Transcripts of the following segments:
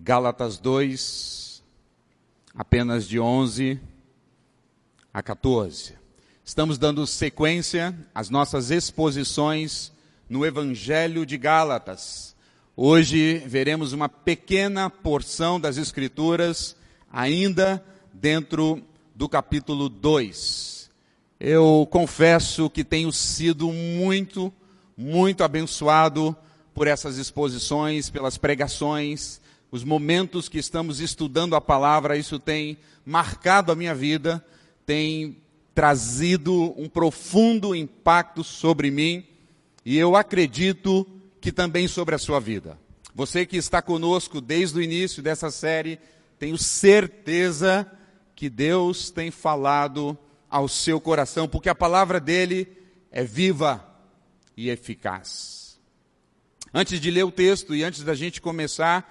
Gálatas 2, apenas de 11 a 14. Estamos dando sequência às nossas exposições no Evangelho de Gálatas. Hoje veremos uma pequena porção das Escrituras, ainda dentro do capítulo 2. Eu confesso que tenho sido muito abençoado por essas exposições, pelas pregações, os momentos que estamos estudando a palavra. Isso tem marcado a minha vida, tem trazido um profundo impacto sobre mim, e eu acredito que também sobre a sua vida. Você que está conosco desde o início dessa série, tenho certeza que Deus tem falado ao seu coração, porque a palavra dele é viva e eficaz. Antes de ler o texto e antes da gente começar,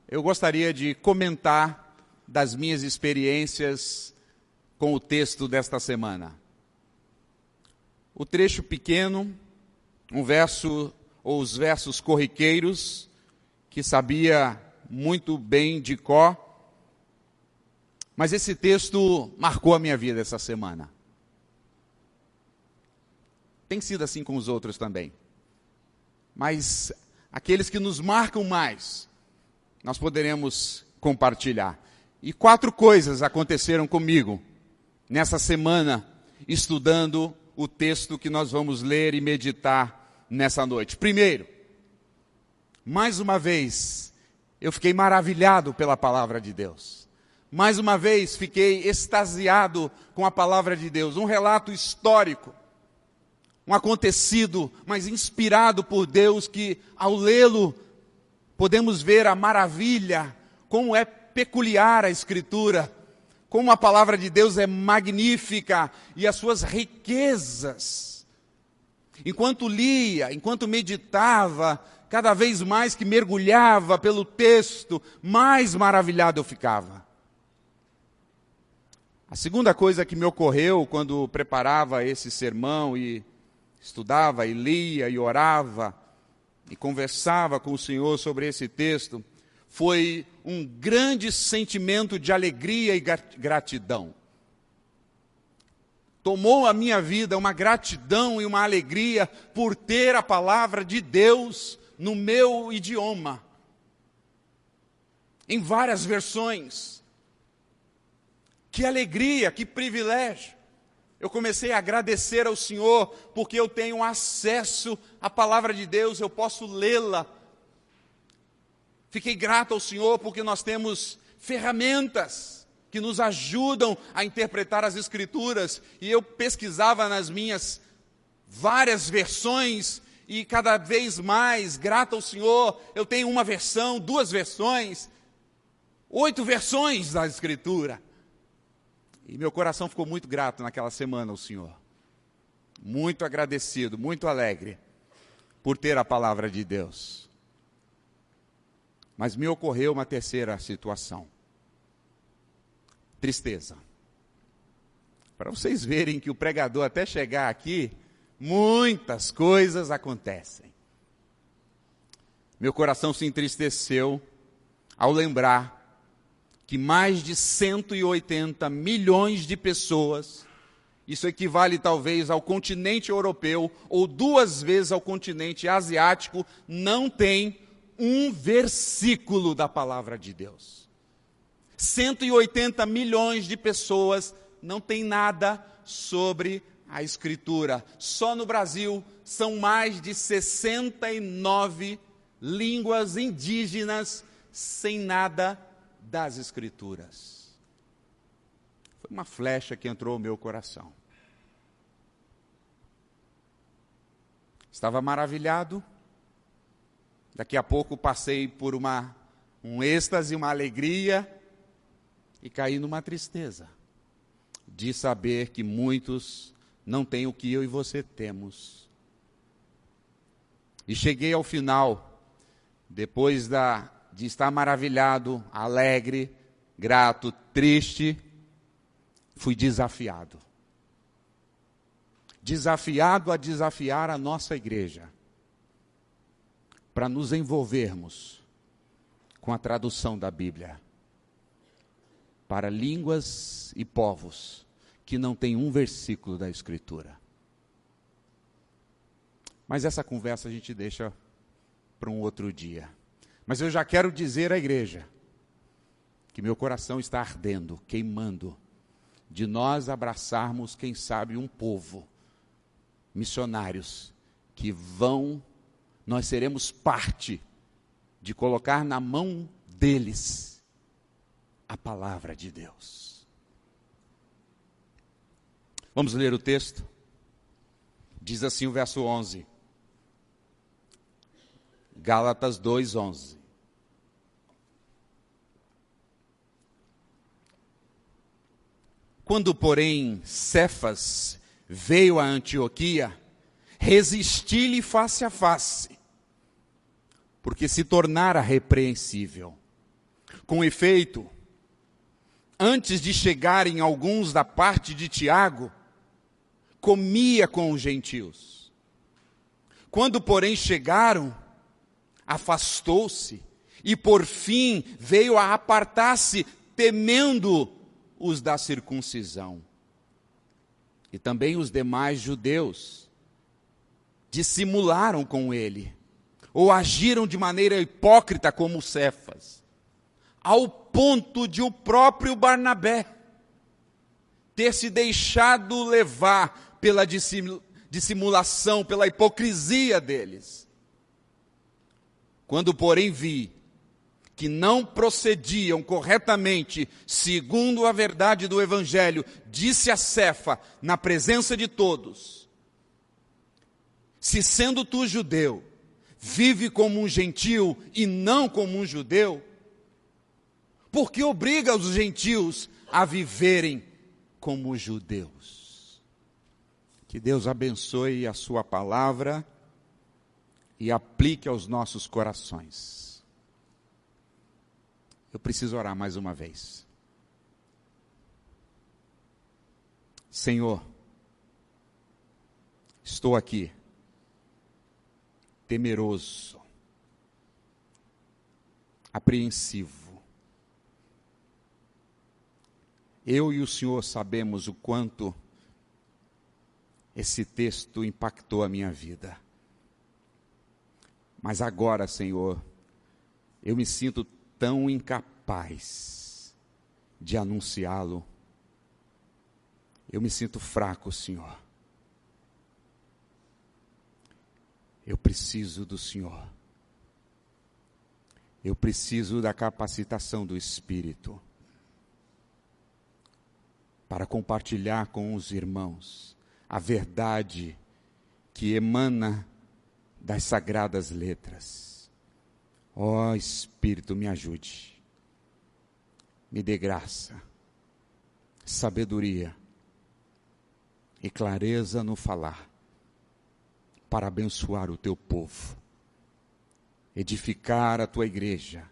eu gostaria de comentar das minhas experiências com o texto desta semana. O trecho pequeno, um verso ou os versos corriqueiros, que sabia muito bem de cor, mas esse texto marcou a minha vida essa semana. Tem sido assim com os outros também. Mas aqueles que nos marcam mais, nós poderemos compartilhar. E 4 coisas aconteceram comigo nessa semana, estudando o texto que nós vamos ler e meditar nessa noite. Primeiro, mais uma vez, eu fiquei maravilhado pela palavra de Deus. Mais uma vez, fiquei extasiado com a palavra de Deus. Um relato histórico, um acontecido, mas inspirado por Deus, que ao lê-lo, podemos ver a maravilha, como é peculiar a Escritura, como a palavra de Deus é magnífica e as suas riquezas. Enquanto lia, enquanto meditava, cada vez mais que mergulhava pelo texto, mais maravilhado eu ficava. A segunda coisa que me ocorreu quando preparava esse sermão e estudava e lia e orava e conversava com o Senhor sobre esse texto, foi um grande sentimento de alegria e gratidão. Tomou a minha vida uma gratidão e uma alegria por ter a palavra de Deus no meu idioma, em várias versões. Que alegria, que privilégio. Eu comecei a agradecer ao Senhor, porque eu tenho acesso à palavra de Deus, eu posso lê-la. Fiquei grato ao Senhor, porque nós temos ferramentas que nos ajudam a interpretar as Escrituras. E eu pesquisava nas minhas várias versões, e cada vez mais, grato ao Senhor, eu tenho uma versão, 2 versões, 8 versões da Escritura. E meu coração ficou muito grato naquela semana ao Senhor. Muito agradecido, muito alegre por ter a palavra de Deus. Mas me ocorreu uma terceira situação. Tristeza. Para vocês verem que o pregador, até chegar aqui, muitas coisas acontecem. Meu coração se entristeceu ao lembrar que mais de 180 milhões de pessoas, isso equivale talvez ao continente europeu ou 2 vezes ao continente asiático, não tem um versículo da palavra de Deus. 180 milhões de pessoas não tem nada sobre a Escritura. Só no Brasil são mais de 69 línguas indígenas sem nada das Escrituras. Foi uma flecha que entrou no meu coração. Estava maravilhado. Daqui a pouco passei por um êxtase, uma alegria, e caí numa tristeza de saber que muitos não têm o que eu e você temos. E cheguei ao final, depois de estar maravilhado, alegre, grato, triste, fui desafiado. Desafiado a desafiar a nossa igreja, para nos envolvermos com a tradução da Bíblia para línguas e povos que não tem um versículo da Escritura. Mas essa conversa a gente deixa para um outro dia. Mas eu já quero dizer à igreja que meu coração está ardendo, queimando, de nós abraçarmos, quem sabe, um povo, missionários, que nós seremos parte de colocar na mão deles a palavra de Deus. Vamos ler o texto? Diz assim o verso 11. Gálatas 2:11. Quando, porém, Cefas veio a Antioquia, resisti-lhe face a face, porque se tornara repreensível. Com efeito, antes de chegarem alguns da parte de Tiago, comia com os gentios. Quando, porém, chegaram, afastou-se, e por fim veio a apartar-se, temendo os da circuncisão. E também os demais judeus dissimularam com ele, ou agiram de maneira hipócrita como Cefas, ao ponto de o próprio Barnabé ter se deixado levar pela dissimulação, pela hipocrisia deles. Quando, porém, vi que não procediam corretamente segundo a verdade do Evangelho, disse a Cefa, na presença de todos: se sendo tu judeu, vive como um gentil e não como um judeu, por que obriga os gentios a viverem como judeus? Que Deus abençoe a sua palavra e aplique aos nossos corações. Eu preciso orar mais uma vez. Senhor, estou aqui, temeroso, apreensivo. Eu e o Senhor sabemos o quanto esse texto impactou a minha vida. Mas agora, Senhor, eu me sinto tão incapaz de anunciá-lo. Eu me sinto fraco, Senhor. Eu preciso do Senhor. Eu preciso da capacitação do Espírito para compartilhar com os irmãos a verdade que emana das sagradas letras. Ó Espírito, me ajude, me dê graça, sabedoria e clareza no falar, para abençoar o teu povo, edificar a tua igreja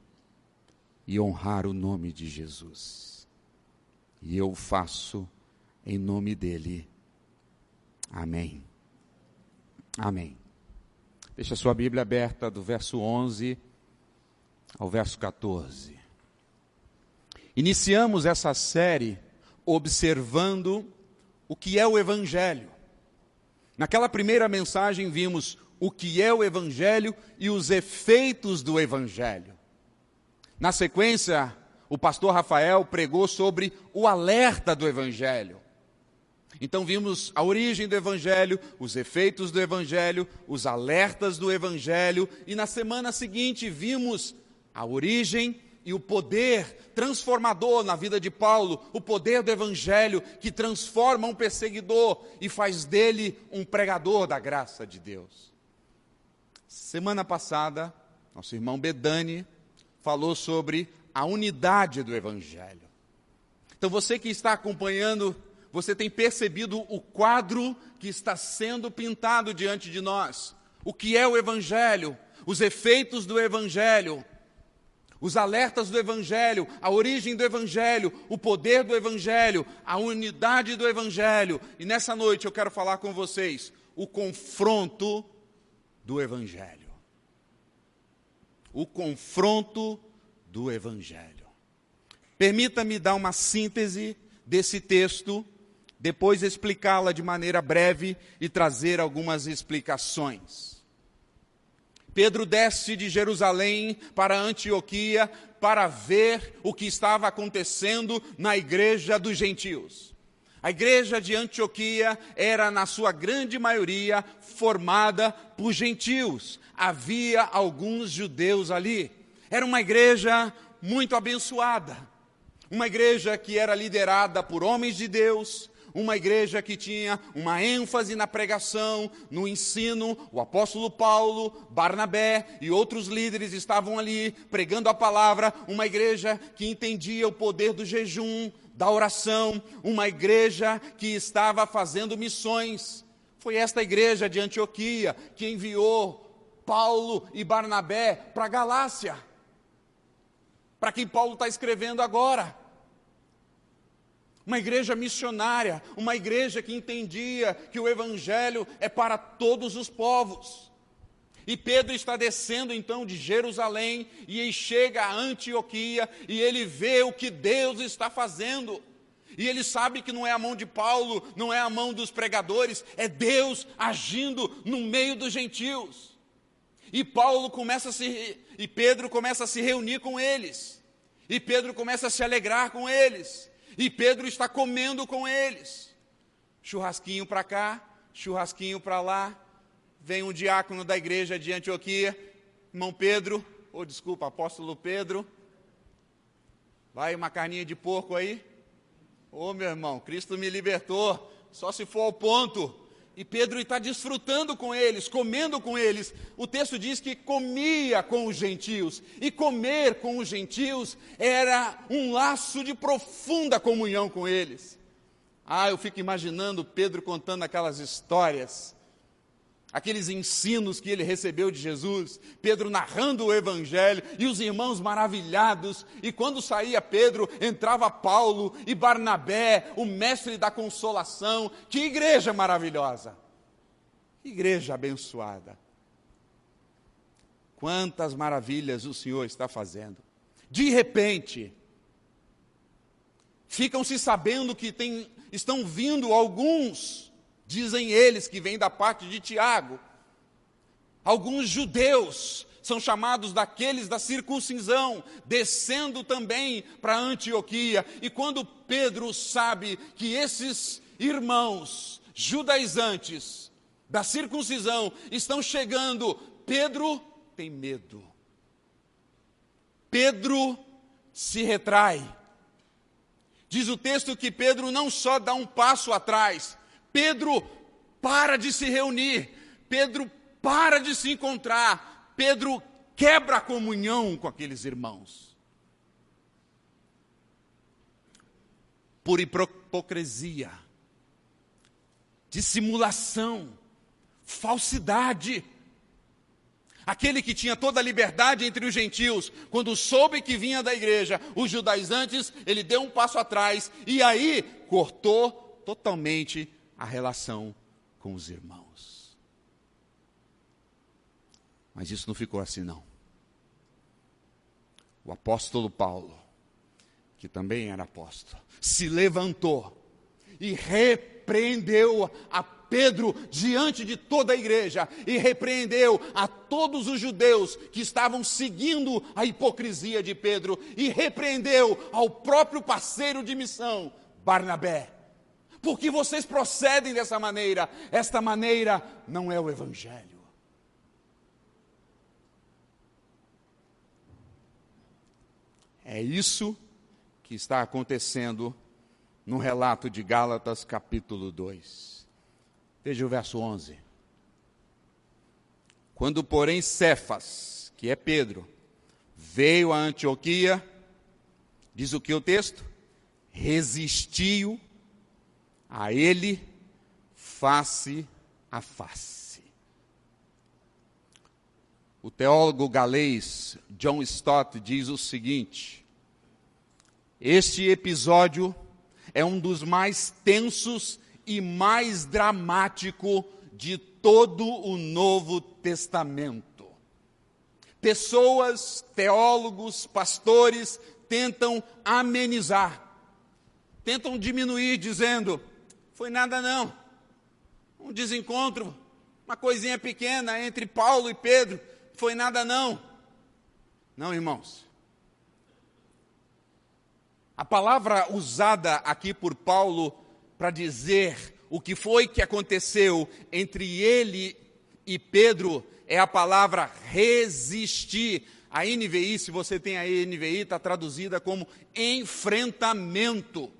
e honrar o nome de Jesus. E eu faço em nome dele. Amém. Amém. Deixa a sua Bíblia aberta do verso 11 ao verso 14. Iniciamos essa série observando o que é o Evangelho. Naquela primeira mensagem vimos o que é o Evangelho e os efeitos do Evangelho. Na sequência, o pastor Rafael pregou sobre o alerta do Evangelho. Então vimos a origem do Evangelho, os efeitos do Evangelho, os alertas do Evangelho, e na semana seguinte vimos a origem e o poder transformador na vida de Paulo, o poder do Evangelho que transforma um perseguidor e faz dele um pregador da graça de Deus. Semana passada, nosso irmão Bedani falou sobre a unidade do Evangelho. Então você que está acompanhando, você tem percebido o quadro que está sendo pintado diante de nós. O que é o Evangelho, os efeitos do Evangelho, os alertas do Evangelho, a origem do Evangelho, o poder do Evangelho, a unidade do Evangelho. E nessa noite eu quero falar com vocês o confronto do Evangelho. O confronto do Evangelho. Permita-me dar uma síntese desse texto, depois explicá-la de maneira breve e trazer algumas explicações. Pedro desce de Jerusalém para Antioquia para ver o que estava acontecendo na igreja dos gentios. A igreja de Antioquia era, na sua grande maioria, formada por gentios. Havia alguns judeus ali. Era uma igreja muito abençoada. Uma igreja que era liderada por homens de Deus, uma igreja que tinha uma ênfase na pregação, no ensino. O apóstolo Paulo, Barnabé e outros líderes estavam ali pregando a palavra. Uma igreja que entendia o poder do jejum, da oração. Uma igreja que estava fazendo missões. Foi esta igreja de Antioquia que enviou Paulo e Barnabé para a Galácia, para quem Paulo está escrevendo agora. Uma igreja missionária, uma igreja que entendia que o Evangelho é para todos os povos. E Pedro está descendo então de Jerusalém e ele chega a Antioquia e ele vê o que Deus está fazendo. E ele sabe que não é a mão de Paulo, não é a mão dos pregadores, é Deus agindo no meio dos gentios. E Pedro começa a se reunir com eles. E Pedro começa a se alegrar com eles. E Pedro está comendo com eles. Churrasquinho para cá, churrasquinho para lá. Vem um diácono da igreja de Antioquia, irmão Pedro, apóstolo Pedro. Vai uma carninha de porco aí. Ô meu irmão, Cristo me libertou, só se for ao ponto. E Pedro está desfrutando com eles, comendo com eles. O texto diz que comia com os gentios. E comer com os gentios era um laço de profunda comunhão com eles. Eu fico imaginando Pedro contando aquelas histórias, aqueles ensinos que ele recebeu de Jesus, Pedro narrando o Evangelho, e os irmãos maravilhados, e quando saía Pedro, entrava Paulo e Barnabé, o mestre da consolação. Que igreja maravilhosa, que igreja abençoada. Quantas maravilhas o Senhor está fazendo. De repente, ficam-se sabendo que estão vindo alguns, dizem eles que vêm da parte de Tiago, alguns judeus, são chamados daqueles da circuncisão, descendo também para Antioquia. E quando Pedro sabe que esses irmãos judaizantes da circuncisão estão chegando, Pedro tem medo. Pedro se retrai. Diz o texto que Pedro não só dá um passo atrás, Pedro para de se reunir, Pedro para de se encontrar, Pedro quebra a comunhão com aqueles irmãos. Por hipocrisia, dissimulação, falsidade. Aquele que tinha toda a liberdade entre os gentios, quando soube que vinha da igreja, os judaizantes, ele deu um passo atrás e aí cortou totalmente a relação com os irmãos. Mas isso não ficou assim, não. O apóstolo Paulo, que também era apóstolo, se levantou e repreendeu a Pedro diante de toda a igreja e repreendeu a todos os judeus que estavam seguindo a hipocrisia de Pedro e repreendeu ao próprio parceiro de missão, Barnabé. Porque vocês procedem dessa maneira? Esta maneira não é o Evangelho. É isso que está acontecendo no relato de Gálatas capítulo 2. Veja o verso 11. Quando, porém, Cefas, que é Pedro, veio a Antioquia, diz o que o texto? Resistiu a ele face a face. O teólogo galês John Stott diz o seguinte: este episódio é um dos mais tensos e mais dramático de todo o Novo Testamento. pessoas, teólogos, pastores, tentam amenizar, tentam diminuir, dizendo, foi nada não, um desencontro, uma coisinha pequena entre Paulo e Pedro, foi nada não. Não, irmãos. A palavra usada aqui por Paulo para dizer o que foi que aconteceu entre ele e Pedro é a palavra resistir. A NVI, se você tem a NVI, está traduzida como enfrentamento.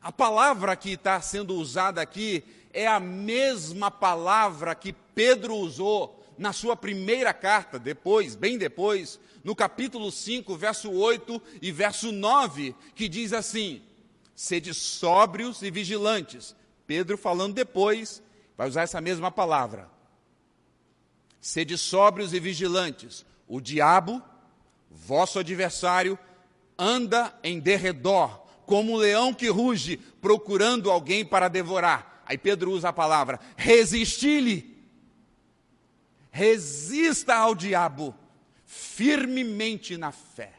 A palavra que está sendo usada aqui é a mesma palavra que Pedro usou na sua primeira carta, bem depois, no capítulo 5, verso 8 e verso 9, que diz assim, sede sóbrios e vigilantes. Pedro falando depois, vai usar essa mesma palavra. Sede sóbrios e vigilantes. O diabo, vosso adversário, anda em derredor, como um leão que ruge, procurando alguém para devorar. Aí Pedro usa a palavra, resisti-lhe. Resista ao diabo, firmemente na fé.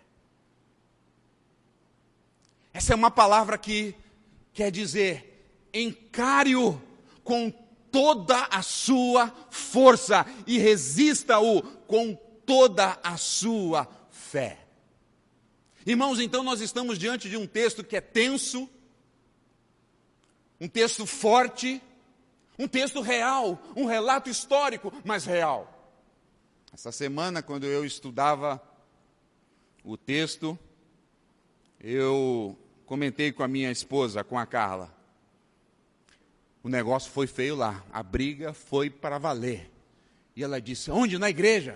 Essa é uma palavra que quer dizer, encare-o com toda a sua força e resista-o com toda a sua fé. Irmãos, então nós estamos diante de um texto que é tenso, um texto forte, um texto real, um relato histórico, mas real. Essa semana, quando eu estudava o texto, eu comentei com a minha esposa, com a Carla. O negócio foi feio lá, a briga foi para valer. E ela disse, onde? Na igreja?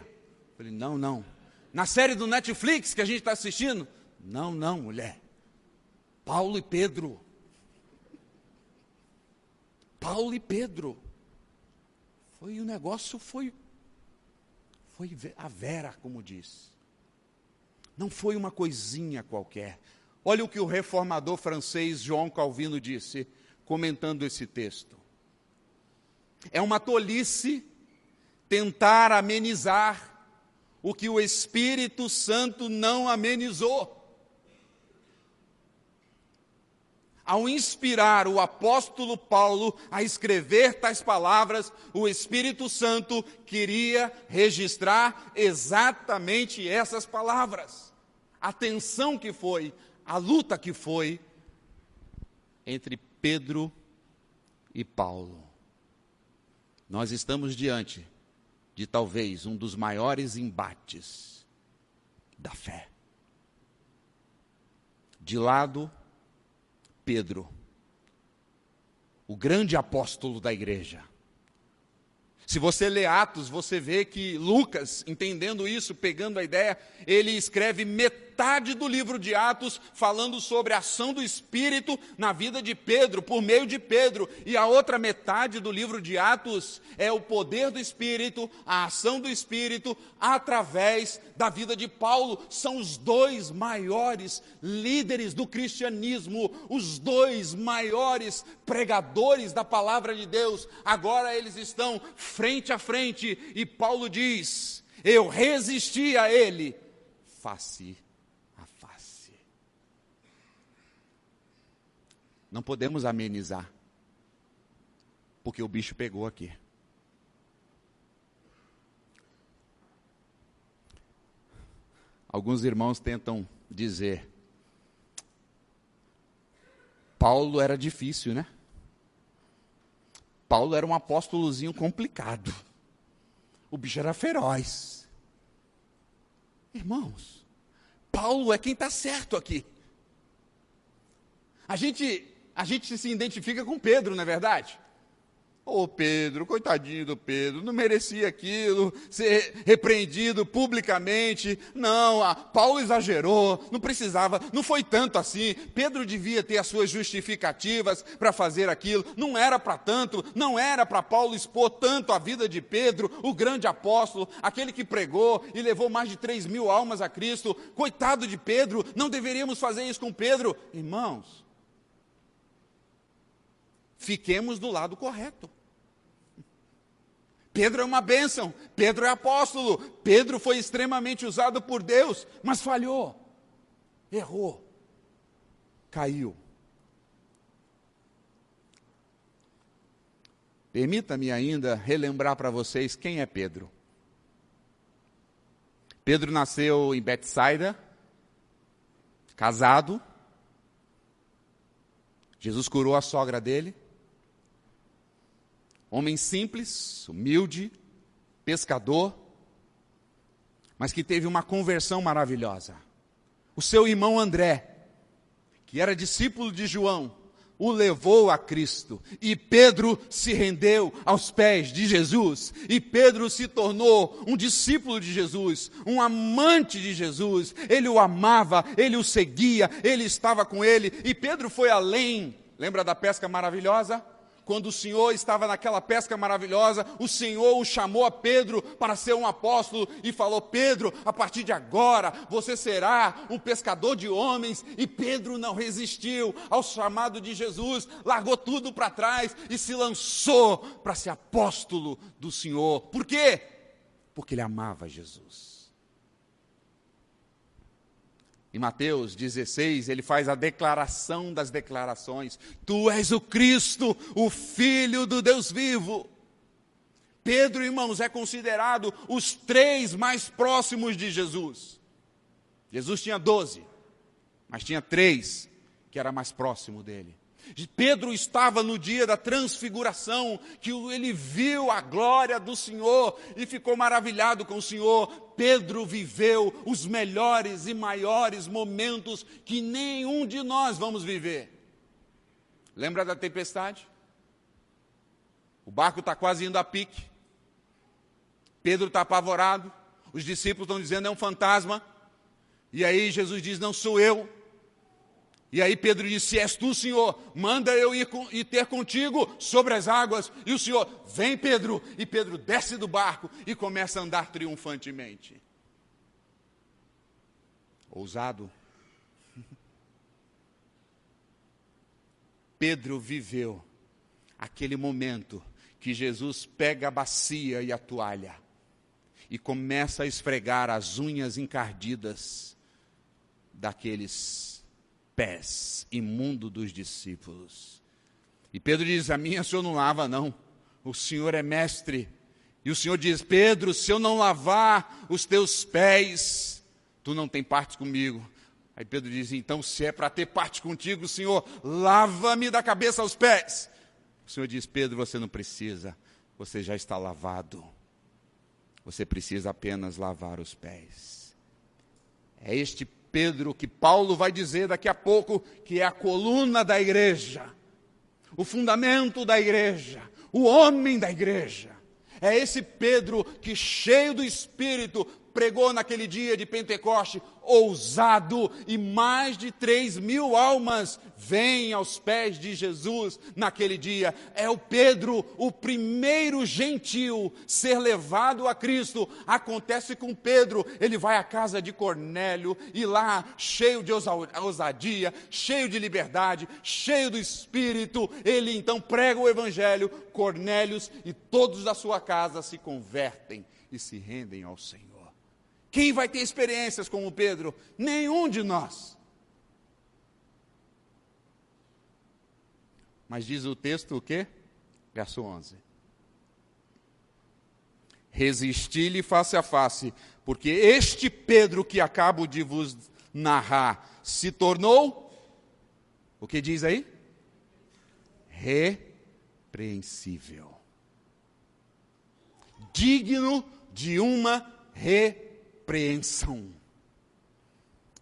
Eu falei, não. Na série do Netflix que a gente está assistindo? Não, mulher. Paulo e Pedro. Paulo e Pedro. O negócio foi a vera, como diz. Não foi uma coisinha qualquer. Olha o que o reformador francês João Calvino disse, comentando esse texto. É uma tolice tentar amenizar o que o Espírito Santo não amenizou. Ao inspirar o apóstolo Paulo a escrever tais palavras, o Espírito Santo queria registrar exatamente essas palavras. A tensão que foi, a luta que foi entre Pedro e Paulo. Nós estamos diante de talvez um dos maiores embates da fé. De lado, Pedro, o grande apóstolo da igreja. Se você lê Atos, você vê que Lucas, entendendo isso, pegando a ideia, ele escreve metade do livro de Atos falando sobre a ação do Espírito na vida de Pedro, por meio de Pedro. E a outra metade do livro de Atos é o poder do Espírito, a ação do Espírito através da vida de Paulo. São os dois maiores líderes do cristianismo, os dois maiores pregadores da palavra de Deus. Agora eles estão frente a frente, e Paulo diz, eu resisti a ele, face a face. Não podemos amenizar, porque o bicho pegou aqui. Alguns irmãos tentam dizer, Paulo era difícil, né? Paulo era um apóstolozinho complicado. O bicho era feroz. Irmãos, Paulo é quem está certo aqui. A gente se identifica com Pedro, não é verdade? Pedro, coitadinho do Pedro, não merecia aquilo, ser repreendido publicamente. Não, Paulo exagerou, não precisava, não foi tanto assim. Pedro devia ter as suas justificativas para fazer aquilo. Não era para tanto, não era para Paulo expor tanto a vida de Pedro, o grande apóstolo, aquele que pregou e levou mais de 3.000 almas a Cristo. Coitado de Pedro, não deveríamos fazer isso com Pedro. Irmãos, fiquemos do lado correto. Pedro é uma bênção, Pedro é apóstolo, Pedro foi extremamente usado por Deus, mas falhou, errou, caiu. Permita-me ainda relembrar para vocês quem é Pedro. Pedro nasceu em Betsaida, casado. Jesus curou a sogra dele. Homem simples, humilde, pescador, mas que teve uma conversão maravilhosa. O seu irmão André, que era discípulo de João, o levou a Cristo. E Pedro se rendeu aos pés de Jesus. E Pedro se tornou um discípulo de Jesus, um amante de Jesus. Ele o amava, ele o seguia, ele estava com ele. E Pedro foi além. Lembra da pesca maravilhosa? Quando o Senhor estava naquela pesca maravilhosa, o Senhor o chamou a Pedro para ser um apóstolo e falou: Pedro, a partir de agora você será um pescador de homens. E Pedro não resistiu ao chamado de Jesus, largou tudo para trás e se lançou para ser apóstolo do Senhor. Por quê? Porque ele amava Jesus. Em Mateus 16, ele faz a declaração das declarações: Tu és o Cristo, o Filho do Deus vivo. Pedro, irmãos, é considerado os 3 mais próximos de Jesus. Jesus tinha 12, mas tinha 3 que era mais próximo dele. Pedro estava no dia da transfiguração, que ele viu a glória do Senhor e ficou maravilhado com o Senhor. Pedro viveu os melhores e maiores momentos que nenhum de nós vamos viver. Lembra da tempestade? O barco está quase indo a pique. Pedro está apavorado. Os discípulos estão dizendo: é um fantasma. E aí Jesus diz: não sou eu. E aí Pedro disse: se és tu, Senhor, manda eu ir ter contigo sobre as águas. E o Senhor: vem, Pedro. E Pedro desce do barco e começa a andar triunfantemente. Ousado. Pedro viveu aquele momento que Jesus pega a bacia e a toalha e começa a esfregar as unhas encardidas daqueles pés imundo dos discípulos. E Pedro diz: a minha o Senhor não lava, não. O Senhor é mestre. E o Senhor diz: Pedro, se eu não lavar os teus pés, tu não tem parte comigo. Aí Pedro diz: então, se é para ter parte contigo, Senhor, lava-me da cabeça aos pés. O Senhor diz: Pedro, você não precisa, você já está lavado. Você precisa apenas lavar os pés. É este Pedro que Paulo vai dizer daqui a pouco que é a coluna da igreja, o fundamento da igreja, o homem da igreja. É esse Pedro que, cheio do Espírito, pregou naquele dia de Pentecoste, ousado, e mais de 3.000 almas vêm aos pés de Jesus naquele dia. É o Pedro, o primeiro gentil ser levado a Cristo. Acontece com Pedro, ele vai à casa de Cornélio, e lá, cheio de ousadia, cheio de liberdade, cheio do Espírito, ele então prega o Evangelho. Cornélio e todos da sua casa se convertem e se rendem ao Senhor. Quem vai ter experiências como Pedro? Nenhum de nós. Mas diz o texto o quê? Verso 11. Resisti-lhe face a face, porque este Pedro que acabo de vos narrar se tornou, o que diz aí? Repreensível. Digno de uma repreensão.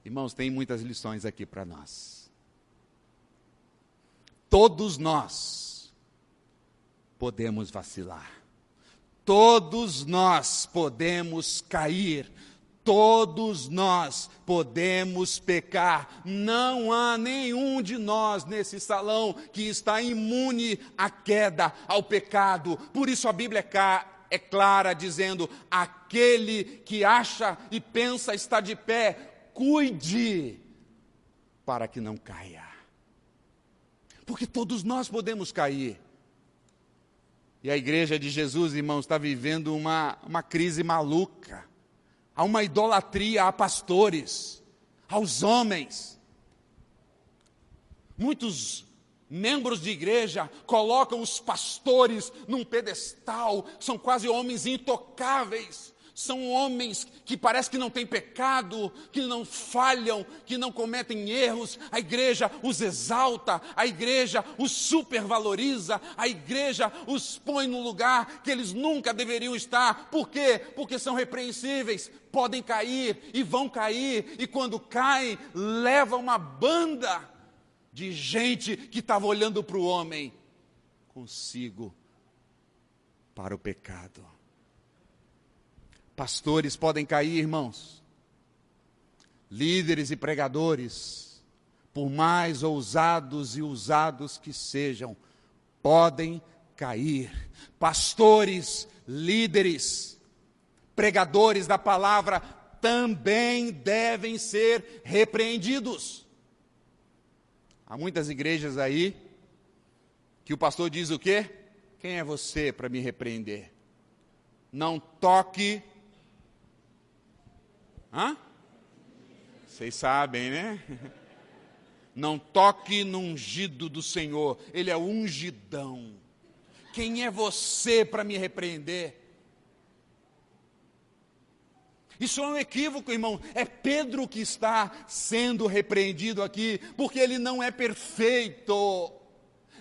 Irmãos, tem muitas lições aqui para nós. Todos nós podemos vacilar. Todos nós podemos cair. Todos nós podemos pecar. Não há nenhum de nós nesse salão que está imune à queda, ao pecado. Por isso a Bíblia é clara, dizendo: aquele que acha e pensa estar de pé, cuide para que não caia. Porque todos nós podemos cair. E a igreja de Jesus, irmãos, está vivendo uma crise maluca. Há uma idolatria a pastores, aos homens. Muitos membros de igreja colocam os pastores num pedestal, são quase homens intocáveis. São homens que parece que não têm pecado, que não falham, que não cometem erros. A igreja os exalta, a igreja os supervaloriza, a igreja os põe no lugar que eles nunca deveriam estar. Por quê? Porque são repreensíveis, podem cair e vão cair, e quando caem, leva uma banda de gente que estava olhando para o homem, consigo para o pecado. Pastores podem cair, irmãos. Líderes e pregadores, por mais ousados e usados que sejam, podem cair. Pastores, líderes, pregadores da palavra também devem ser repreendidos. Há muitas igrejas aí que o pastor diz o quê? Quem é você para me repreender? Não toque. Vocês sabem, né? Não toque no ungido do Senhor. Ele é ungidão. Quem é você para me repreender? Isso é um equívoco, irmão. É Pedro que está sendo repreendido aqui, porque ele não é perfeito.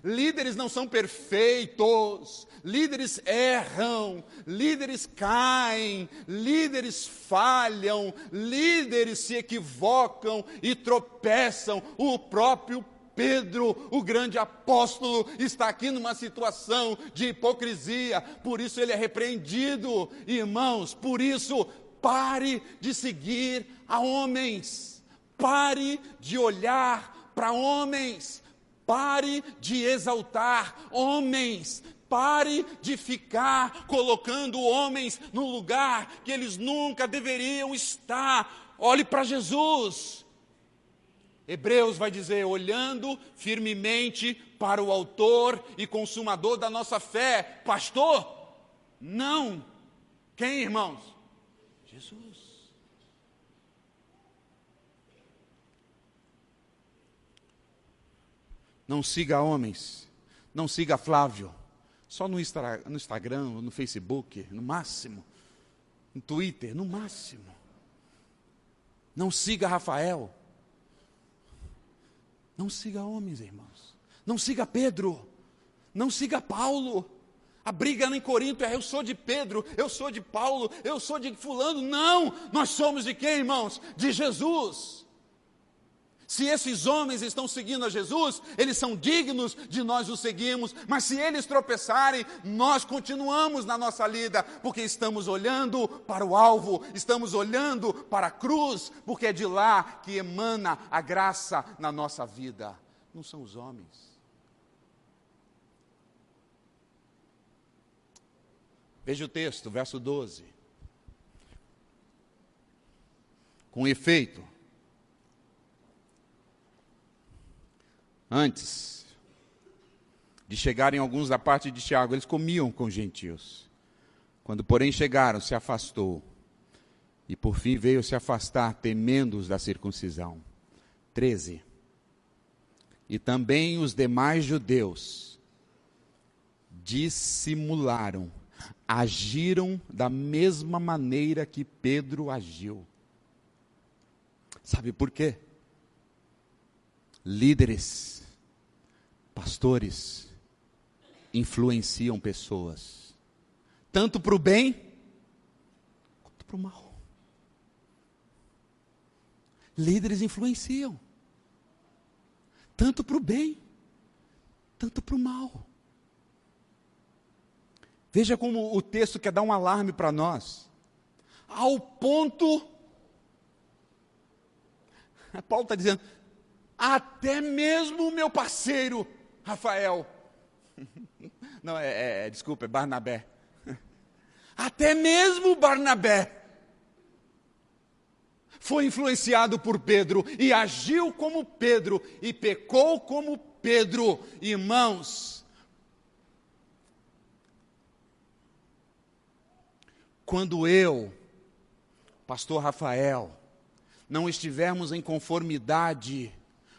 Líderes não são perfeitos, líderes erram, líderes caem, líderes falham, líderes se equivocam e tropeçam. O próprio Pedro, o grande apóstolo, está aqui numa situação de hipocrisia, por isso ele é repreendido. Irmãos, por isso, pare de seguir a homens, pare de olhar para homens, pare de exaltar homens, pare de ficar colocando homens no lugar que eles nunca deveriam estar. Olhe para Jesus. Hebreus vai dizer, olhando firmemente para o autor e consumador da nossa fé. Pastor? Não. Quem, irmãos? Jesus. Não siga homens, não siga Flávio, só no Instagram, no Facebook, no máximo, no Twitter, no máximo. Não siga Rafael, não siga homens, irmãos, não siga Pedro, não siga Paulo. A briga em Corinto é eu sou de Pedro, eu sou de Paulo, eu sou de fulano. Não, nós somos de quem, irmãos? De Jesus. Se esses homens estão seguindo a Jesus, eles são dignos de nós os seguirmos, mas se eles tropeçarem, nós continuamos na nossa lida, porque estamos olhando para o alvo, estamos olhando para a cruz, porque é de lá que emana a graça na nossa vida. Não são os homens. Veja o texto, verso 12. Com efeito, antes de chegarem alguns da parte de Tiago, eles comiam com os gentios. Quando, porém, chegaram, se afastou. E, por fim, veio se afastar, temendo-os da circuncisão. 13. E também os demais judeus dissimularam, agiram da mesma maneira que Pedro agiu. Sabe por quê? Líderes, pastores, influenciam pessoas, tanto para o bem, quanto para o mal. Líderes influenciam, tanto para o bem, tanto para o mal. Veja como o texto quer dar um alarme para nós, ao ponto, Paulo está dizendo, até mesmo o meu parceiro, Rafael, não, desculpa, é Barnabé, até mesmo Barnabé, foi influenciado por Pedro, e agiu como Pedro, e pecou como Pedro. Irmãos, quando eu, pastor Rafael, não estivermos em conformidade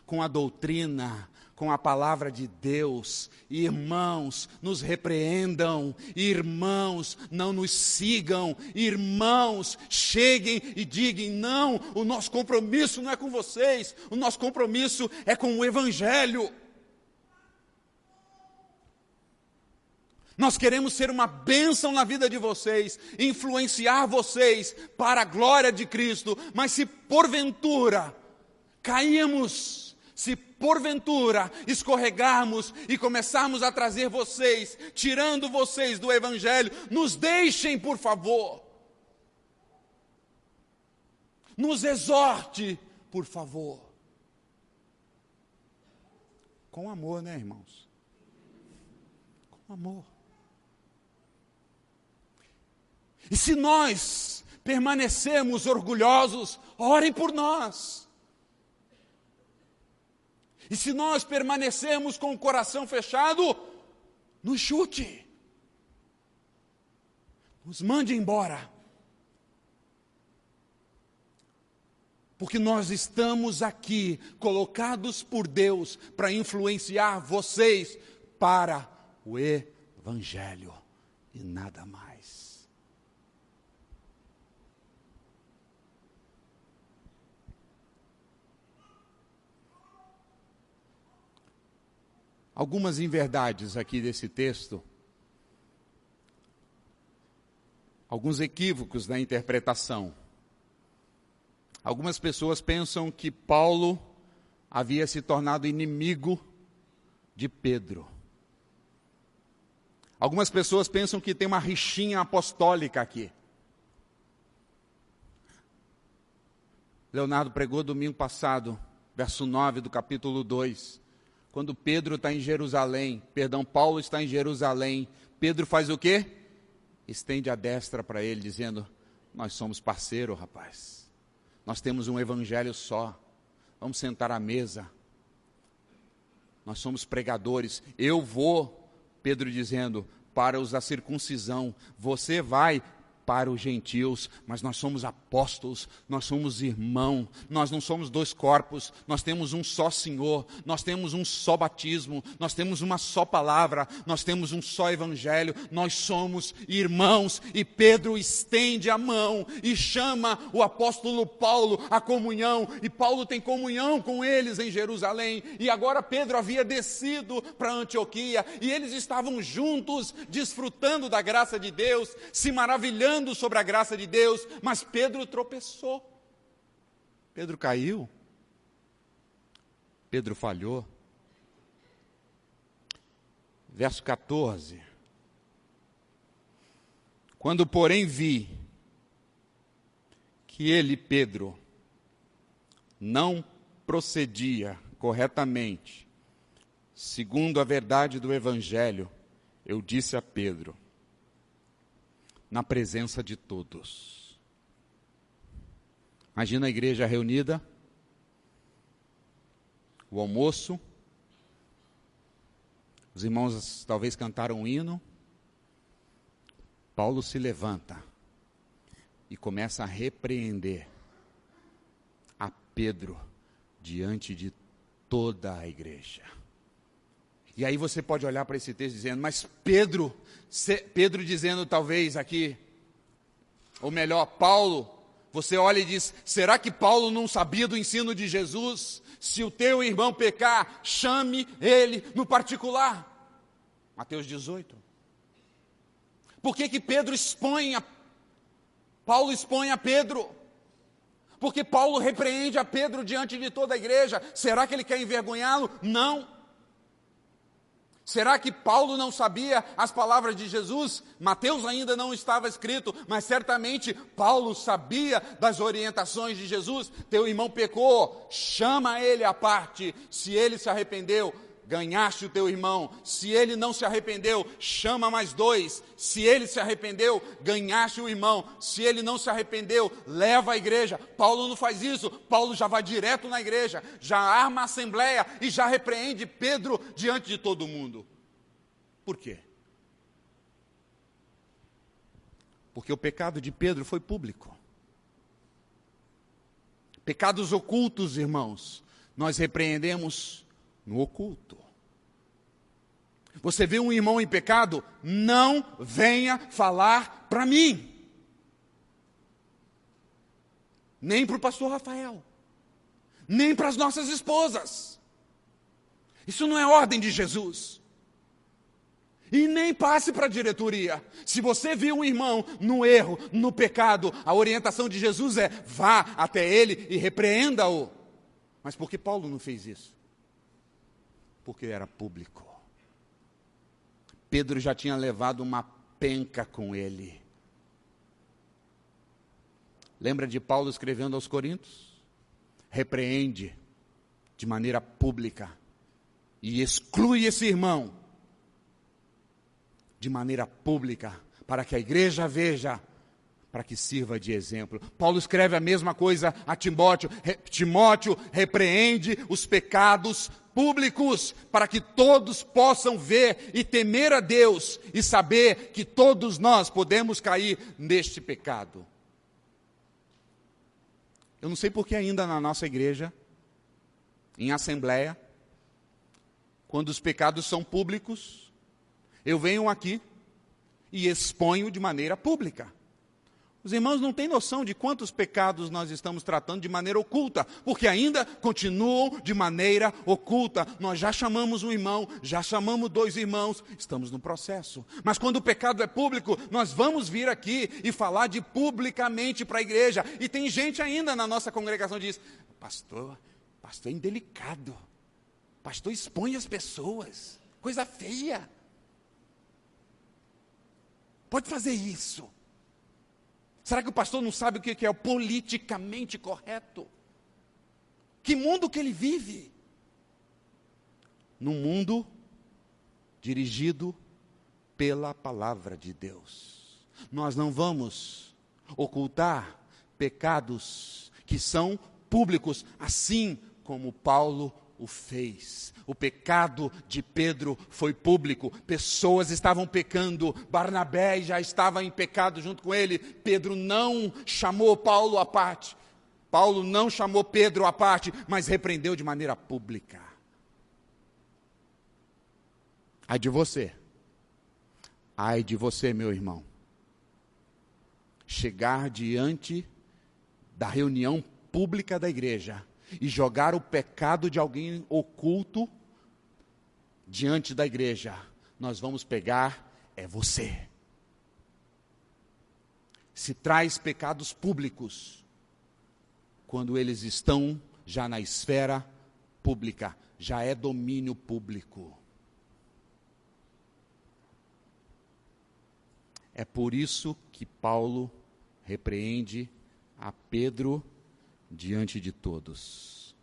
com a doutrina, com a palavra de Deus, irmãos, nos repreendam, irmãos, não nos sigam, irmãos, cheguem e digam, não, o nosso compromisso não é com vocês, o nosso compromisso é com o Evangelho. Nós queremos ser uma bênção na vida de vocês, influenciar vocês para a glória de Cristo, mas se porventura caímos, se porventura escorregarmos e começarmos a trazer vocês, tirando vocês do Evangelho, nos deixem, por favor. Nos exorte, por favor. Com amor, né, irmãos? Com amor. E se nós permanecermos orgulhosos, orem por nós. E se nós permanecermos com o coração fechado, nos chute. Nos mande embora. Porque nós estamos aqui, colocados por Deus, para influenciar vocês para o Evangelho e nada mais. Algumas inverdades aqui desse texto, alguns equívocos na interpretação. Algumas pessoas pensam que Paulo havia se tornado inimigo de Pedro. Algumas pessoas pensam que tem uma rixinha apostólica aqui. Leonardo pregou domingo passado, verso 9 do capítulo 2. Quando Pedro está em Jerusalém, Paulo está em Jerusalém, Pedro faz o quê? Estende a destra para ele, dizendo, nós somos parceiros, rapaz. Nós temos um evangelho só. Vamos sentar à mesa. Nós somos pregadores. Eu vou, Pedro dizendo, para os da circuncisão. Você vai para os gentios, mas nós somos apóstolos, nós somos irmãos, nós não somos dois corpos, nós temos um só Senhor, nós temos um só batismo, nós temos uma só palavra, nós temos um só evangelho, nós somos irmãos. E Pedro estende a mão e chama o apóstolo Paulo à comunhão, e Paulo tem comunhão com eles em Jerusalém, e agora Pedro havia descido para Antioquia, e eles estavam juntos, desfrutando da graça de Deus, se maravilhando sobre a graça de Deus, mas Pedro tropeçou. Pedro caiu. Pedro falhou. Verso 14. Quando, porém, vi que ele, Pedro, não procedia corretamente, segundo a verdade do Evangelho, eu disse a Pedro, na presença de todos. Imagina a igreja reunida, o almoço, os irmãos talvez cantaram um hino, Paulo se levanta e começa a repreender a Pedro diante de toda a igreja. E aí você pode olhar para esse texto dizendo, mas Pedro dizendo talvez aqui, ou melhor, Paulo, você olha e diz, será que Paulo não sabia do ensino de Jesus? Se o teu irmão pecar, chame ele no particular. Mateus 18. Por que Paulo expõe a Pedro? Porque Paulo repreende a Pedro diante de toda a igreja. Será que ele quer envergonhá-lo? Não. Será que Paulo não sabia as palavras de Jesus? Mateus ainda não estava escrito, mas certamente Paulo sabia das orientações de Jesus. Teu irmão pecou, chama ele à parte. Se ele se arrependeu, ganhaste o teu irmão. Se ele não se arrependeu, chama mais dois. Se ele se arrependeu, ganhaste o irmão. Se ele não se arrependeu, leva a igreja. Paulo não faz isso. Paulo já vai direto na igreja, já arma a assembleia e já repreende Pedro diante de todo mundo. Por quê? Porque o pecado de Pedro foi público. Pecados ocultos, irmãos, nós repreendemos no oculto. Você vê um irmão em pecado, não venha falar para mim. Nem para o pastor Rafael. Nem para as nossas esposas. Isso não é ordem de Jesus. E nem passe para a diretoria. Se você viu um irmão no erro, no pecado, a orientação de Jesus é: vá até ele e repreenda-o. Mas por que Paulo não fez isso? Porque era público. Pedro já tinha levado uma penca com ele. Lembra de Paulo escrevendo aos Coríntios? Repreende de maneira pública e exclui esse irmão de maneira pública, para que a igreja veja, para que sirva de exemplo. Paulo escreve a mesma coisa a Timóteo. Timóteo, repreende os pecados públicos, para que todos possam ver e temer a Deus, e saber que todos nós podemos cair neste pecado. Eu não sei porque ainda na nossa igreja, em assembleia, quando os pecados são públicos, eu venho aqui e exponho de maneira pública. Os irmãos não têm noção de quantos pecados nós estamos tratando de maneira oculta, porque ainda continuam de maneira oculta. Nós já chamamos um irmão, já chamamos 2 irmãos, estamos no processo. Mas quando o pecado é público, nós vamos vir aqui e falar de publicamente para a igreja. E tem gente ainda na nossa congregação que diz: pastor é indelicado, pastor expõe as pessoas, coisa feia. Pode fazer isso. Será que o pastor não sabe o que é o politicamente correto? Que mundo que ele vive? Num mundo dirigido pela palavra de Deus. Nós não vamos ocultar pecados que são públicos, assim como Paulo o fez. O pecado de Pedro foi público. Pessoas estavam pecando. Barnabé já estava em pecado junto com ele. Pedro não chamou Paulo à parte. Paulo não chamou Pedro à parte, mas repreendeu de maneira pública. Ai de você. Ai de você, meu irmão. Chegar diante da reunião pública da igreja e jogar o pecado de alguém oculto diante da igreja. Nós vamos pegar é você. Se traz pecados públicos quando eles estão já na esfera pública, já é domínio público. É por isso que Paulo repreende a Pedro diante de todos.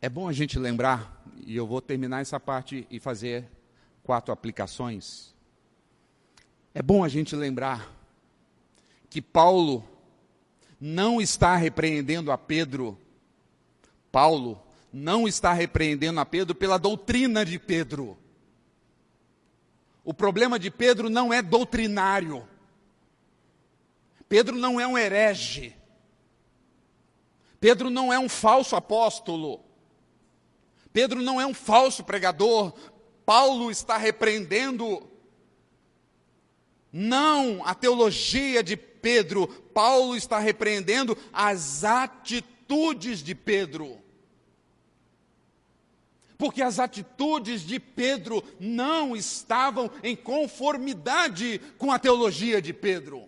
É bom a gente lembrar, e eu vou terminar essa parte e fazer 4 aplicações. É bom a gente lembrar que Paulo não está repreendendo a Pedro. Paulo não está repreendendo a Pedro pela doutrina de Pedro. O problema de Pedro não é doutrinário. Pedro não é um herege. Pedro não é um falso apóstolo. Pedro não é um falso pregador. Paulo está repreendendo não a teologia de Pedro. Paulo está repreendendo as atitudes de Pedro. Porque as atitudes de Pedro não estavam em conformidade com a teologia de Pedro.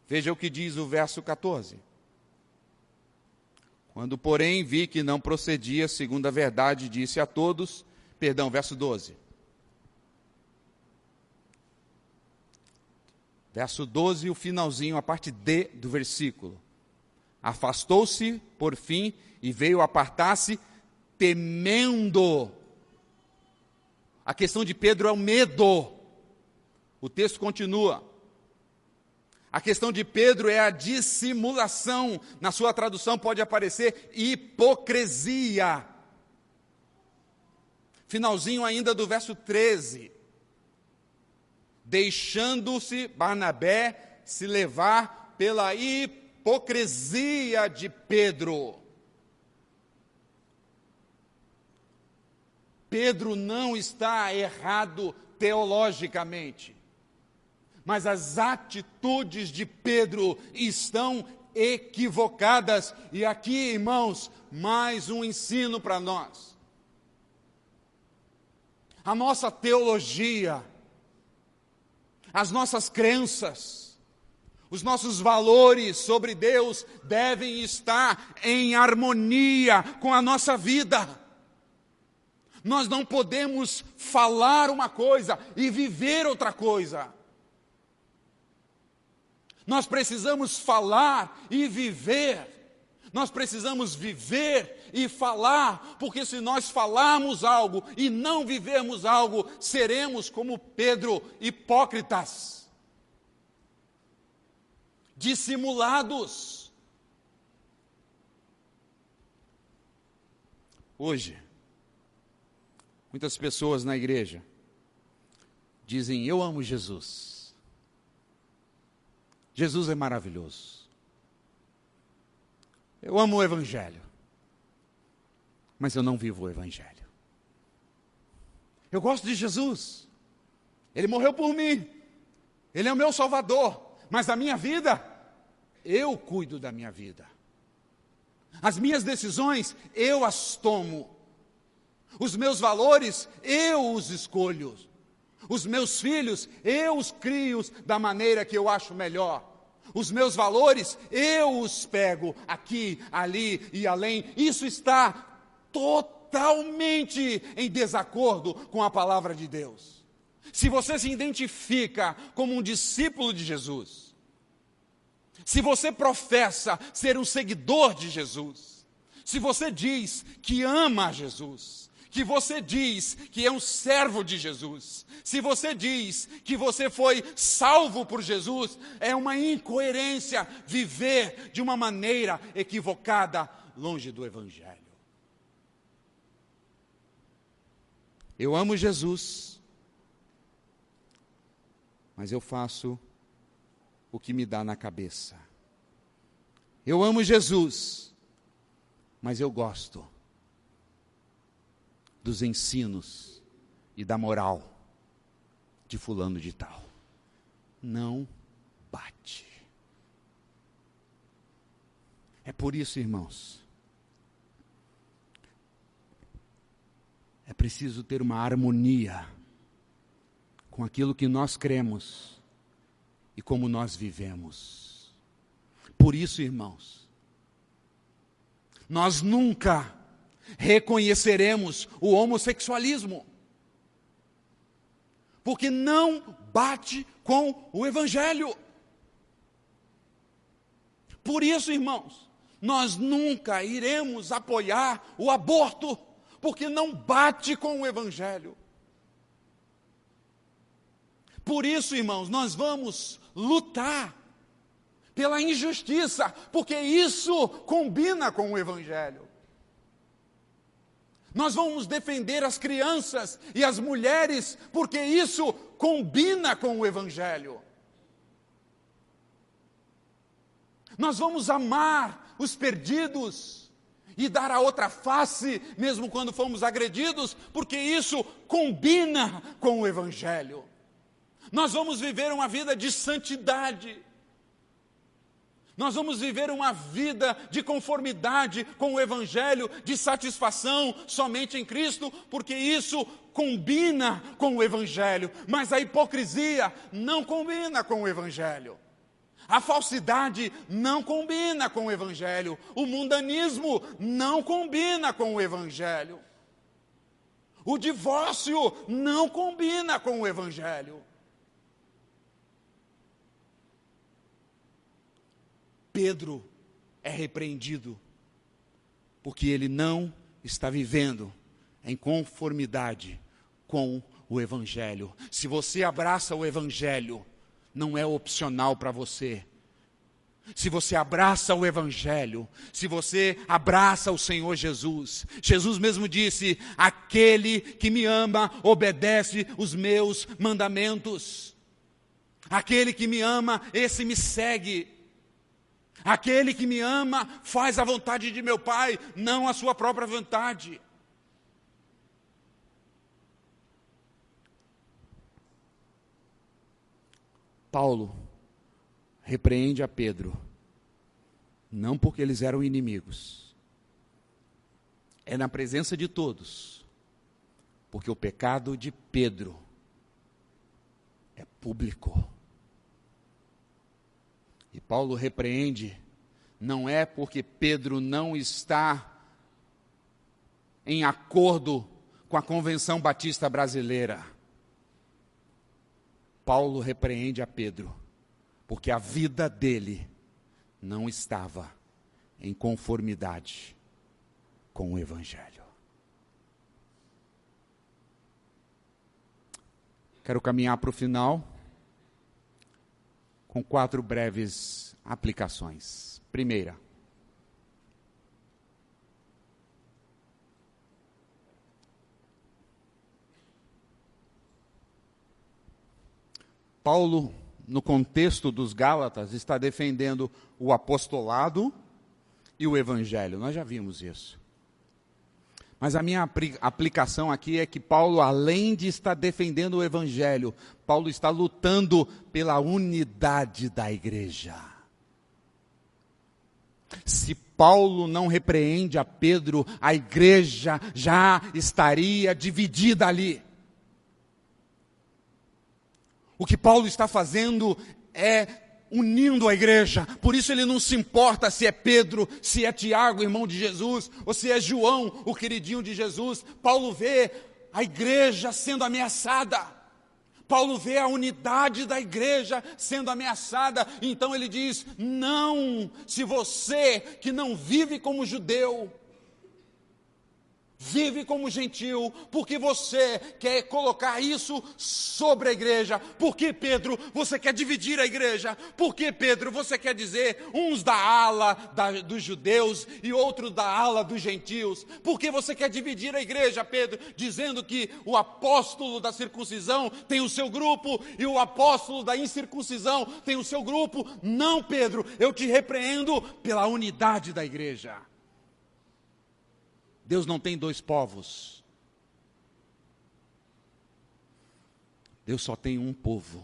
Veja o que diz o verso 14. Quando, porém, vi que não procedia segundo a verdade, disse a todos, verso 12. Verso 12, o finalzinho, a parte D do versículo. Afastou-se, por fim, e veio apartar-se, temendo. A questão de Pedro é o medo. O texto continua. A questão de Pedro é a dissimulação. Na sua tradução pode aparecer hipocrisia. finalzinho ainda do verso 13. Deixando-se Barnabé se levar pela hipocrisia de Pedro. Pedro não está errado teologicamente, mas as atitudes de Pedro estão equivocadas. E aqui, irmãos, mais um ensino para nós. A nossa teologia, as nossas crenças, os nossos valores sobre Deus devem estar em harmonia com a nossa vida. Nós não podemos falar uma coisa e viver outra coisa. Nós precisamos falar e viver. Nós precisamos viver e falar, porque se nós falarmos algo e não vivermos algo, seremos como Pedro, hipócritas, dissimulados. Hoje, muitas pessoas na igreja dizem: eu amo Jesus. Jesus é maravilhoso. Eu amo o Evangelho, mas eu não vivo o Evangelho. Eu gosto de Jesus, Ele morreu por mim, Ele é o meu Salvador, mas a minha vida, eu cuido da minha vida. As minhas decisões, eu as tomo. Os meus valores, eu os escolho. Os meus filhos, eu os crio da maneira que eu acho melhor. Os meus valores, eu os pego aqui, ali e além. Isso está totalmente em desacordo com a palavra de Deus. Se você se identifica como um discípulo de Jesus, se você professa ser um seguidor de Jesus, se você diz que ama Jesus, que você diz que é um servo de Jesus, se você diz que você foi salvo por Jesus, é uma incoerência viver de uma maneira equivocada, longe do Evangelho. Eu amo Jesus, mas eu faço o que me dá na cabeça. Eu amo Jesus, mas eu gosto dos ensinos e da moral de fulano de tal. Não bate. É por isso, irmãos, é preciso ter uma harmonia com aquilo que nós cremos e como nós vivemos. Por isso, irmãos, nós nunca reconheceremos o homossexualismo, porque não bate com o Evangelho. Por isso, irmãos, nós nunca iremos apoiar o aborto, porque não bate com o Evangelho. Por isso, irmãos, nós vamos lutar pela injustiça, porque isso combina com o Evangelho. Nós vamos defender as crianças e as mulheres, porque isso combina com o Evangelho. Nós vamos amar os perdidos e dar a outra face, mesmo quando fomos agredidos, porque isso combina com o Evangelho. Nós vamos viver uma vida de santidade. Nós vamos viver uma vida de conformidade com o Evangelho, de satisfação somente em Cristo, porque isso combina com o Evangelho. Mas a hipocrisia não combina com o Evangelho. A falsidade não combina com o Evangelho. O mundanismo não combina com o Evangelho. O divórcio não combina com o Evangelho. Pedro é repreendido porque ele não está vivendo em conformidade com o Evangelho. Se você abraça o Evangelho, não é opcional para você. Se você abraça o Evangelho, se você abraça o Senhor Jesus, Jesus mesmo disse: aquele que me ama obedece os meus mandamentos. Aquele que me ama, esse me segue. Aquele que me ama faz a vontade de meu Pai, não a sua própria vontade. Paulo repreende a Pedro, não porque eles eram inimigos, é na presença de todos, porque o pecado de Pedro é público. E Paulo repreende, não é porque Pedro não está em acordo com a Convenção Batista Brasileira. Paulo repreende a Pedro, porque a vida dele não estava em conformidade com o Evangelho. Quero caminhar para o final com 4 breves aplicações. Primeira, Paulo, no contexto dos Gálatas, está defendendo o apostolado e o Evangelho. Nós já vimos isso. Mas a minha aplicação aqui é que Paulo, além de estar defendendo o Evangelho, Paulo está lutando pela unidade da igreja. Se Paulo não repreende a Pedro, a igreja já estaria dividida ali. O que Paulo está fazendo é unindo a igreja. Por isso ele não se importa se é Pedro, se é Tiago, irmão de Jesus, ou se é João, o queridinho de Jesus. Paulo vê a igreja sendo ameaçada. Paulo vê a unidade da igreja sendo ameaçada. Então ele diz: não, se você que não vive como judeu, vive como gentil, porque você quer colocar isso sobre a igreja. Por que, Pedro, você quer dividir a igreja? Por que, Pedro, você quer dizer uns da ala dos judeus e outros da ala dos gentios? Por que você quer dividir a igreja, Pedro, dizendo que o apóstolo da circuncisão tem o seu grupo e o apóstolo da incircuncisão tem o seu grupo? Não, Pedro, eu te repreendo pela unidade da igreja. Deus não tem 2 povos. Deus só tem um povo.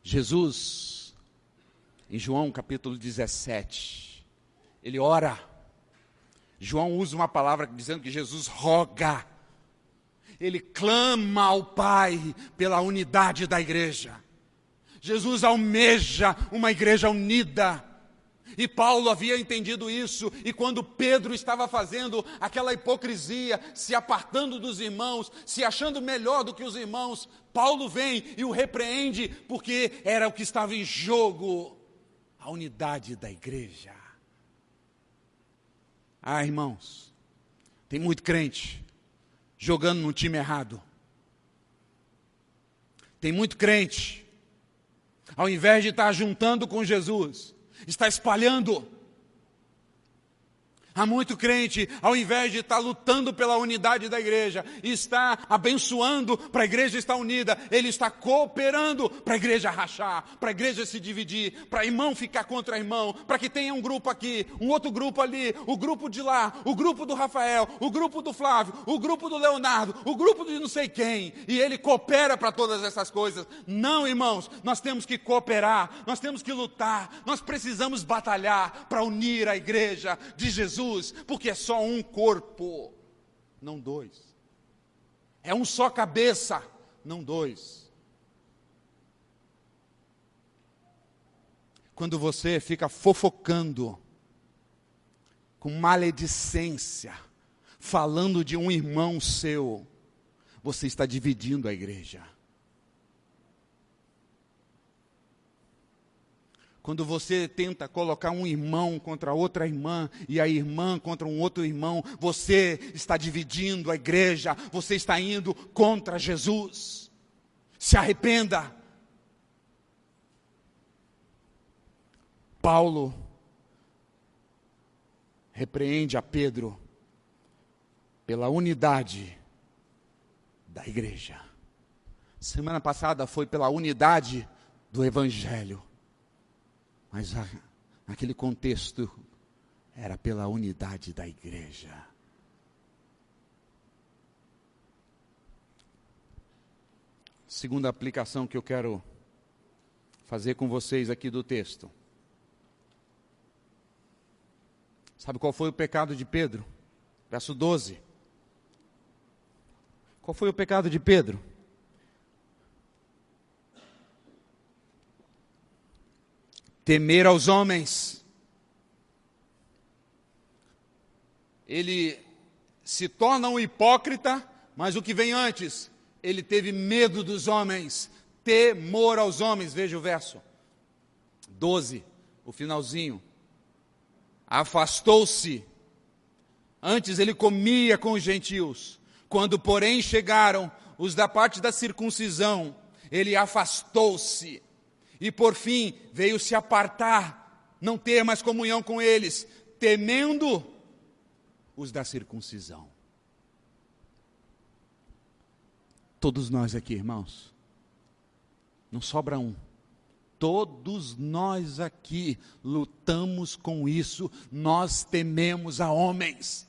Jesus, em João capítulo 17, ele ora. João usa uma palavra dizendo que Jesus roga. Ele clama ao Pai pela unidade da igreja. Jesus almeja uma igreja unida. E Paulo havia entendido isso, e quando Pedro estava fazendo aquela hipocrisia, se apartando dos irmãos, se achando melhor do que os irmãos, Paulo vem e o repreende, porque era o que estava em jogo, a unidade da igreja. Ah, irmãos, tem muito crente jogando no time errado. Tem muito crente, ao invés de estar juntando com Jesus, está espalhando. Há muito crente, ao invés de estar lutando pela unidade da igreja, está abençoando para a igreja estar unida, ele está cooperando para a igreja rachar, para a igreja se dividir, para irmão ficar contra irmão, para que tenha um grupo aqui, um outro grupo ali, o grupo de lá, o grupo do Rafael, o grupo do Flávio, o grupo do Leonardo, o grupo de não sei quem, e ele coopera para todas essas coisas. Não, irmãos, nós temos que cooperar, nós temos que lutar, nós precisamos batalhar para unir a igreja de Jesus, porque é só um corpo, não 2. É um só cabeça, não 2. Quando você fica fofocando, com maledicência, falando de um irmão seu, você está dividindo a igreja. Quando você tenta colocar um irmão contra outra irmã, e a irmã contra um outro irmão, você está dividindo a igreja, você está indo contra Jesus. Se arrependa. Paulo repreende a Pedro pela unidade da igreja. Semana passada foi pela unidade do Evangelho, mas naquele contexto era pela unidade da igreja. Segunda aplicação que eu quero fazer com vocês aqui do texto. Sabe qual foi o pecado de Pedro? Verso 12. Qual foi o pecado de Pedro? Temer aos homens. Ele se torna um hipócrita, mas o que vem antes? Ele teve medo dos homens, temor aos homens. Veja o verso 12, o finalzinho. Afastou-se. Antes ele comia com os gentios. Quando, porém, chegaram os da parte da circuncisão, ele afastou-se. E, por fim, veio se apartar, não ter mais comunhão com eles, temendo os da circuncisão. Todos nós aqui, irmãos, não sobra um. Todos nós aqui lutamos com isso, nós tememos a homens.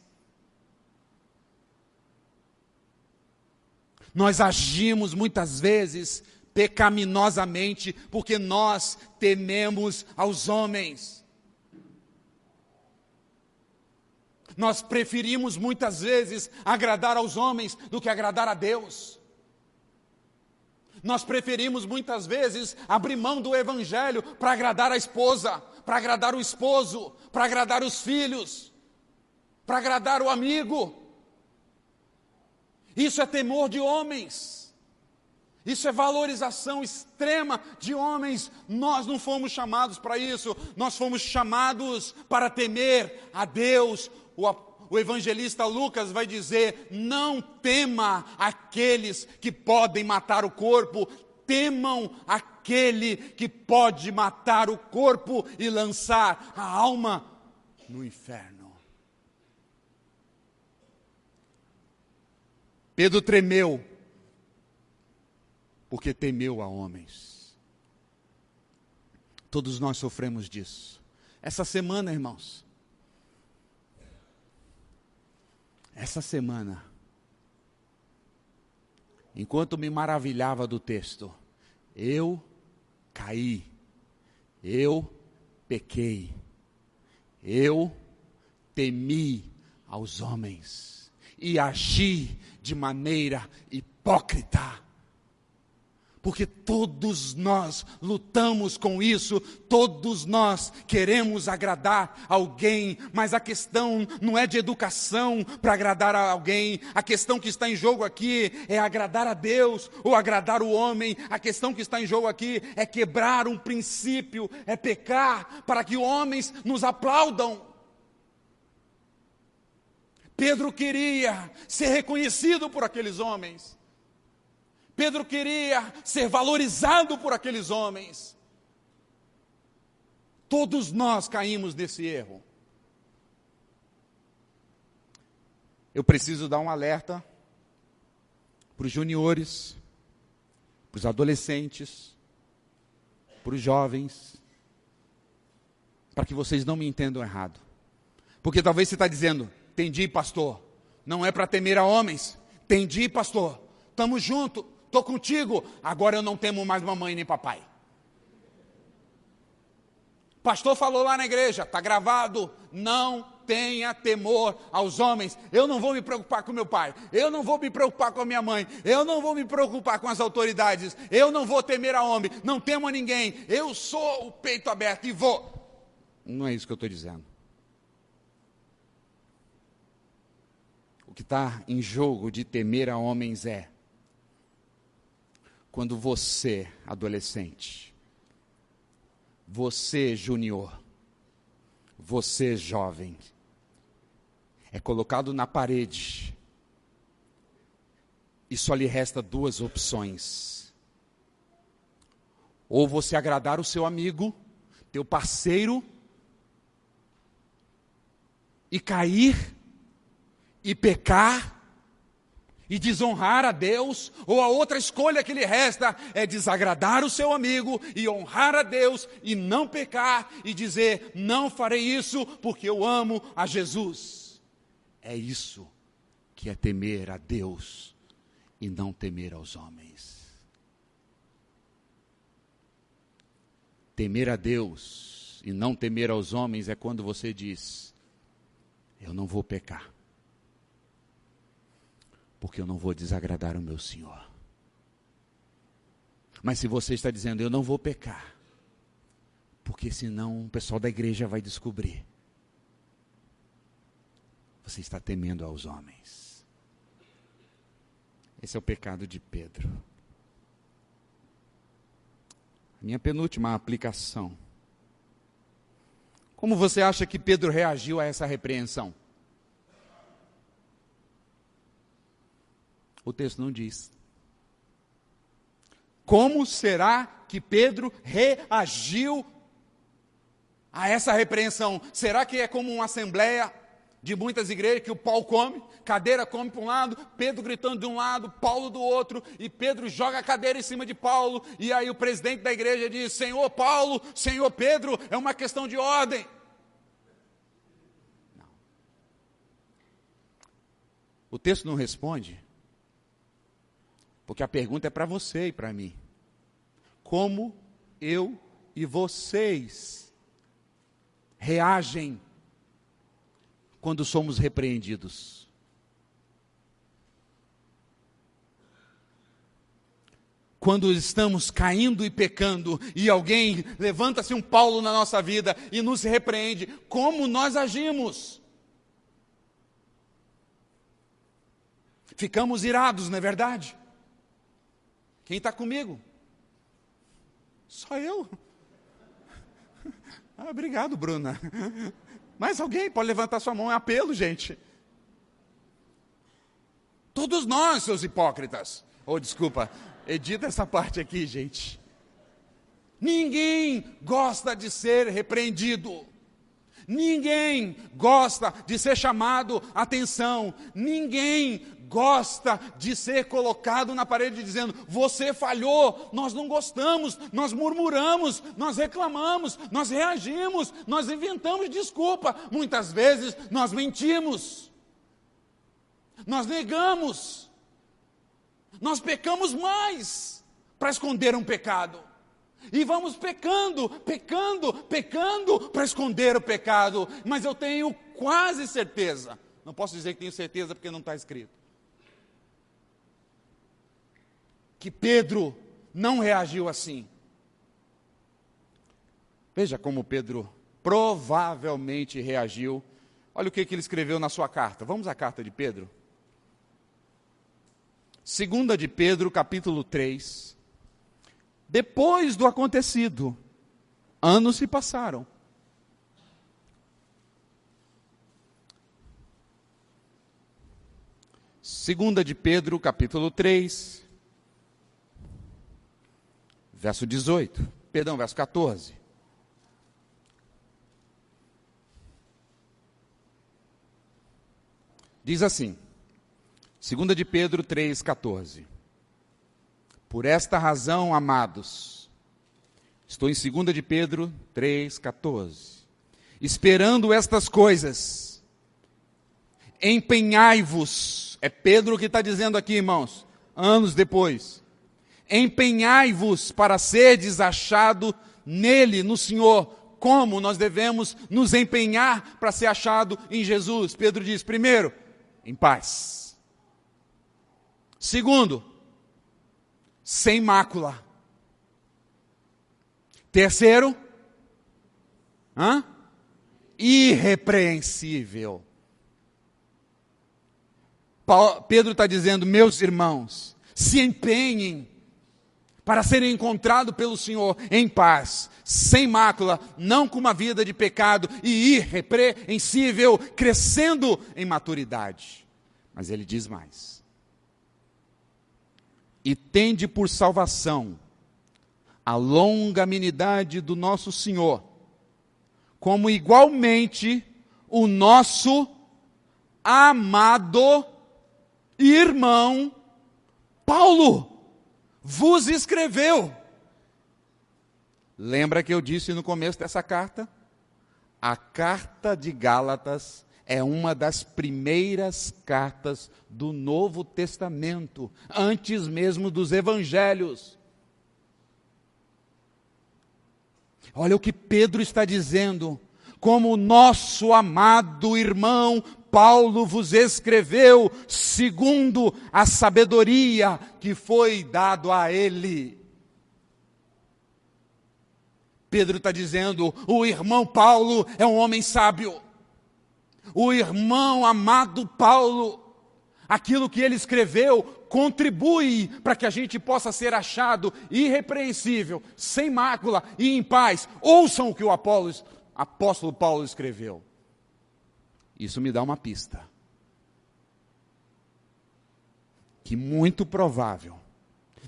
Nós agimos muitas vezes pecaminosamente porque nós tememos aos homens. Nós preferimos muitas vezes agradar aos homens do que agradar a Deus. Nós preferimos muitas vezes abrir mão do Evangelho para agradar a esposa, para agradar o esposo, para agradar os filhos, para agradar o amigo. Isso é temor de homens. Isso é valorização extrema de homens. Nós não fomos chamados para isso. Nós fomos chamados para temer a Deus. O evangelista Lucas vai dizer: não tema aqueles que podem matar o corpo, temam aquele que pode matar o corpo e lançar a alma no inferno. Pedro tremeu, porque temeu a homens. Todos nós sofremos disso. Essa semana, irmãos, enquanto me maravilhava do texto, eu caí, eu pequei, eu temi aos homens e agi de maneira hipócrita. Porque todos nós lutamos com isso, todos nós queremos agradar alguém, mas a questão não é de educação para agradar a alguém, a questão que está em jogo aqui é agradar a Deus ou agradar o homem, a questão que está em jogo aqui é quebrar um princípio, é pecar para que homens nos aplaudam. Pedro queria ser reconhecido por aqueles homens. Pedro queria ser valorizado por aqueles homens. Todos nós caímos nesse erro. Eu preciso dar um alerta para os juniores, para os adolescentes, para os jovens, para que vocês não me entendam errado. Porque talvez você está dizendo: entendi, pastor, não é para temer a homens. Entendi, pastor, estamos juntos. Estou contigo, agora eu não temo mais mamãe nem papai. Pastor falou lá na igreja, está gravado, não tenha temor aos homens. Eu não vou me preocupar com meu pai, eu não vou me preocupar com a minha mãe, eu não vou me preocupar com as autoridades, eu não vou temer a homem, não temo a ninguém, eu sou o peito aberto e vou. Não é isso que eu estou dizendo. O que está em jogo de temer a homens é quando você, adolescente, você, júnior, você, jovem, é colocado na parede e só lhe resta duas opções. Ou você agradar o seu amigo, teu parceiro, e cair, e pecar, e desonrar a Deus, ou a outra escolha que lhe resta é desagradar o seu amigo e honrar a Deus e não pecar e dizer, não farei isso porque eu amo a Jesus. É isso que é temer a Deus e não temer aos homens. Temer a Deus e não temer aos homens é quando você diz, eu não vou pecar, porque eu não vou desagradar o meu Senhor. Mas se você está dizendo, eu não vou pecar, porque senão o pessoal da igreja vai descobrir, você está temendo aos homens. Esse é o pecado de Pedro. Minha penúltima aplicação. Como você acha que Pedro reagiu a essa repreensão? O texto não diz. Como será que Pedro reagiu a essa repreensão? Será que é como uma assembleia de muitas igrejas que o pau come, cadeira come para um lado, Pedro gritando de um lado, Paulo do outro, e Pedro joga a cadeira em cima de Paulo, e aí o presidente da igreja diz, Senhor Paulo, Senhor Pedro, é uma questão de ordem. Não. O texto não responde, porque a pergunta é para você e para mim. Como eu e vocês reagem quando somos repreendidos? Quando estamos caindo e pecando, e alguém levanta-se um Paulo na nossa vida e nos repreende, como nós agimos? Ficamos irados, não é verdade? Quem está comigo? Só eu. Ah, obrigado, Bruna. Mais alguém pode levantar sua mão, é apelo, gente. Todos nós, seus hipócritas. Oh, desculpa, edita essa parte aqui, gente. Ninguém gosta de ser repreendido. Ninguém gosta de ser chamado a atenção. Ninguém gosta de ser colocado na parede dizendo, você falhou, nós não gostamos, nós murmuramos, nós reclamamos, nós reagimos, nós inventamos desculpa. Muitas vezes nós mentimos, nós negamos, nós pecamos mais para esconder um pecado. E vamos pecando para esconder o pecado. Mas eu tenho quase certeza, não posso dizer que tenho certeza porque não está escrito, que Pedro não reagiu assim. Veja como Pedro provavelmente reagiu. Olha o que ele escreveu na sua carta. Vamos à carta de Pedro? 2 de Pedro, capítulo 3. Depois do acontecido, anos se passaram. Segunda de Pedro, capítulo 3, verso 14. Diz assim, 2 de Pedro 3, 14. Por esta razão, amados, estou em 2 de Pedro 3, 14. Esperando estas coisas, empenhai-vos, é Pedro que está dizendo aqui, irmãos, anos depois, empenhai-vos para serdes achado nele, no Senhor. Como nós devemos nos empenhar para ser achado em Jesus? Pedro diz, primeiro, em paz. Segundo, sem mácula. Terceiro, irrepreensível. Pedro está dizendo, meus irmãos, se empenhem para serem encontrados pelo Senhor em paz, sem mácula, não com uma vida de pecado e irrepreensível, crescendo em maturidade. Mas ele diz mais. E tende por salvação a longanimidade do nosso Senhor, como igualmente o nosso amado irmão Paulo vos escreveu. Lembra que eu disse no começo dessa carta? A carta de Gálatas é uma das primeiras cartas do Novo Testamento, antes mesmo dos evangelhos. Olha o que Pedro está dizendo: como o nosso amado irmão Paulo vos escreveu, segundo a sabedoria que foi dado a ele. Pedro está dizendo, o irmão Paulo é um homem sábio. O irmão amado Paulo, aquilo que ele escreveu, contribui para que a gente possa ser achado irrepreensível, sem mácula e em paz. Ouçam o que o apóstolo Paulo escreveu. Isso me dá uma pista. Que muito provável,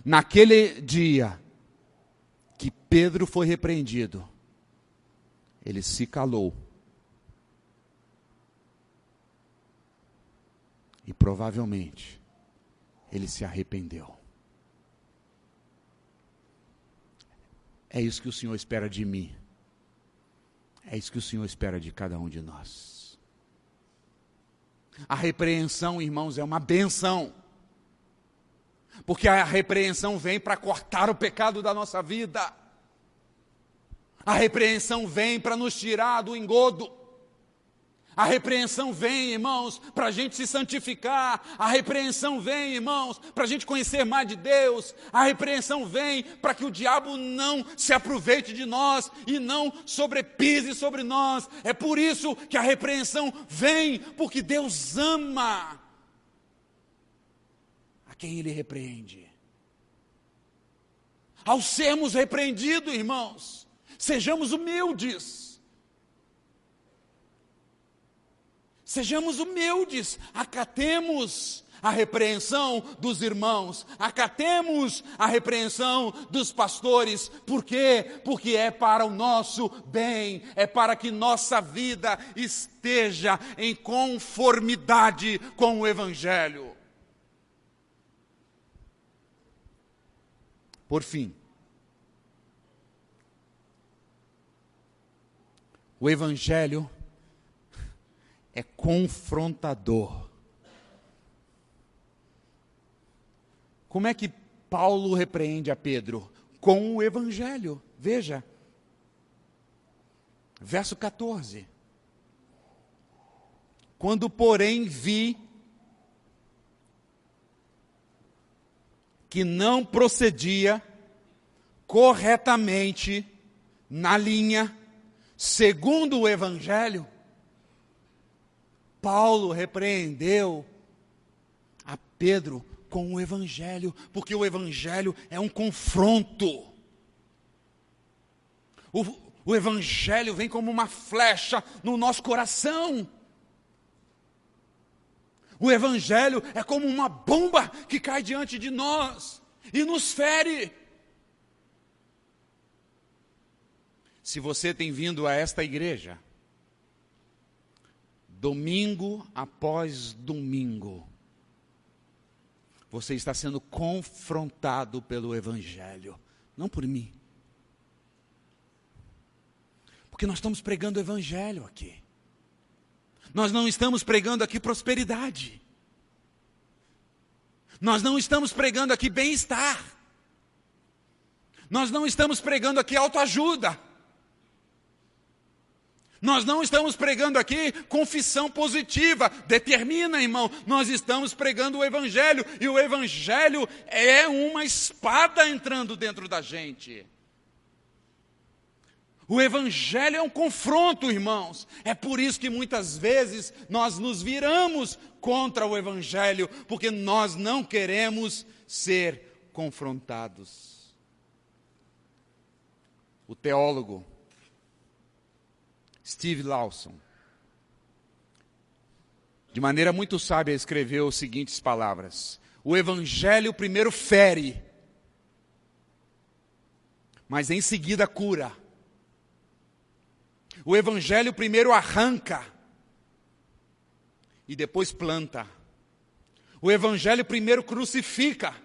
naquele dia que Pedro foi repreendido, ele se calou. E provavelmente, ele se arrependeu. É isso que o Senhor espera de mim. É isso que o Senhor espera de cada um de nós. A repreensão, irmãos, é uma benção. Porque a repreensão vem para cortar o pecado da nossa vida. A repreensão vem para nos tirar do engodo. A repreensão vem, irmãos, para a gente se santificar. A repreensão vem, irmãos, para a gente conhecer mais de Deus. A repreensão vem para que o diabo não se aproveite de nós e não sobrepise sobre nós. É por isso que a repreensão vem, porque Deus ama a quem Ele repreende. Ao sermos repreendidos, irmãos, sejamos humildes. Sejamos humildes, acatemos a repreensão dos irmãos, acatemos a repreensão dos pastores. Por quê? Porque é para o nosso bem, é para que nossa vida esteja em conformidade com o Evangelho. Por fim, o Evangelho é confrontador. Como é que Paulo repreende a Pedro? Com o Evangelho. Veja. Verso 14. Quando, porém, vi que não procedia corretamente na linha, segundo o Evangelho, Paulo repreendeu a Pedro com o Evangelho, porque o Evangelho é um confronto. O Evangelho vem como uma flecha no nosso coração. O Evangelho é como uma bomba que cai diante de nós e nos fere. Se você tem vindo a esta igreja, domingo após domingo, você está sendo confrontado pelo Evangelho, não por mim. Porque nós estamos pregando o Evangelho aqui. Nós não estamos pregando aqui prosperidade. Nós não estamos pregando aqui bem-estar. Nós não estamos pregando aqui autoajuda. Nós não estamos pregando aqui confissão positiva. Determina, irmão, nós estamos pregando o Evangelho. E o Evangelho é uma espada entrando dentro da gente. O Evangelho é um confronto, irmãos. É por isso que muitas vezes nós nos viramos contra o Evangelho, porque nós não queremos ser confrontados. O teólogo Steve Lawson, de maneira muito sábia, escreveu as seguintes palavras: o Evangelho primeiro fere, mas em seguida cura. O Evangelho primeiro arranca e depois planta. O Evangelho primeiro crucifica,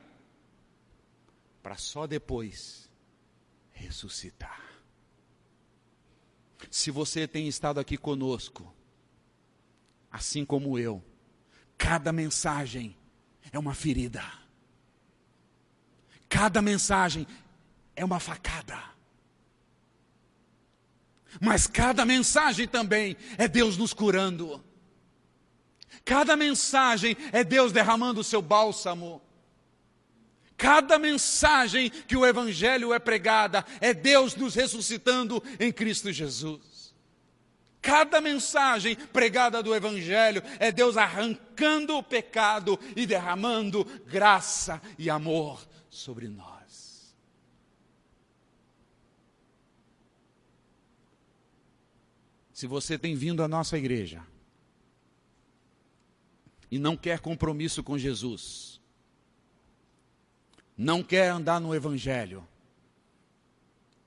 para só depois ressuscitar. Se você tem estado aqui conosco, assim como eu, cada mensagem é uma ferida. Cada mensagem é uma facada. Mas cada mensagem também é Deus nos curando. Cada mensagem é Deus derramando o seu bálsamo. Cada mensagem que o Evangelho é pregada é Deus nos ressuscitando em Cristo Jesus. Cada mensagem pregada do Evangelho é Deus arrancando o pecado e derramando graça e amor sobre nós. Se você tem vindo à nossa igreja e não quer compromisso com Jesus, não quer andar no Evangelho,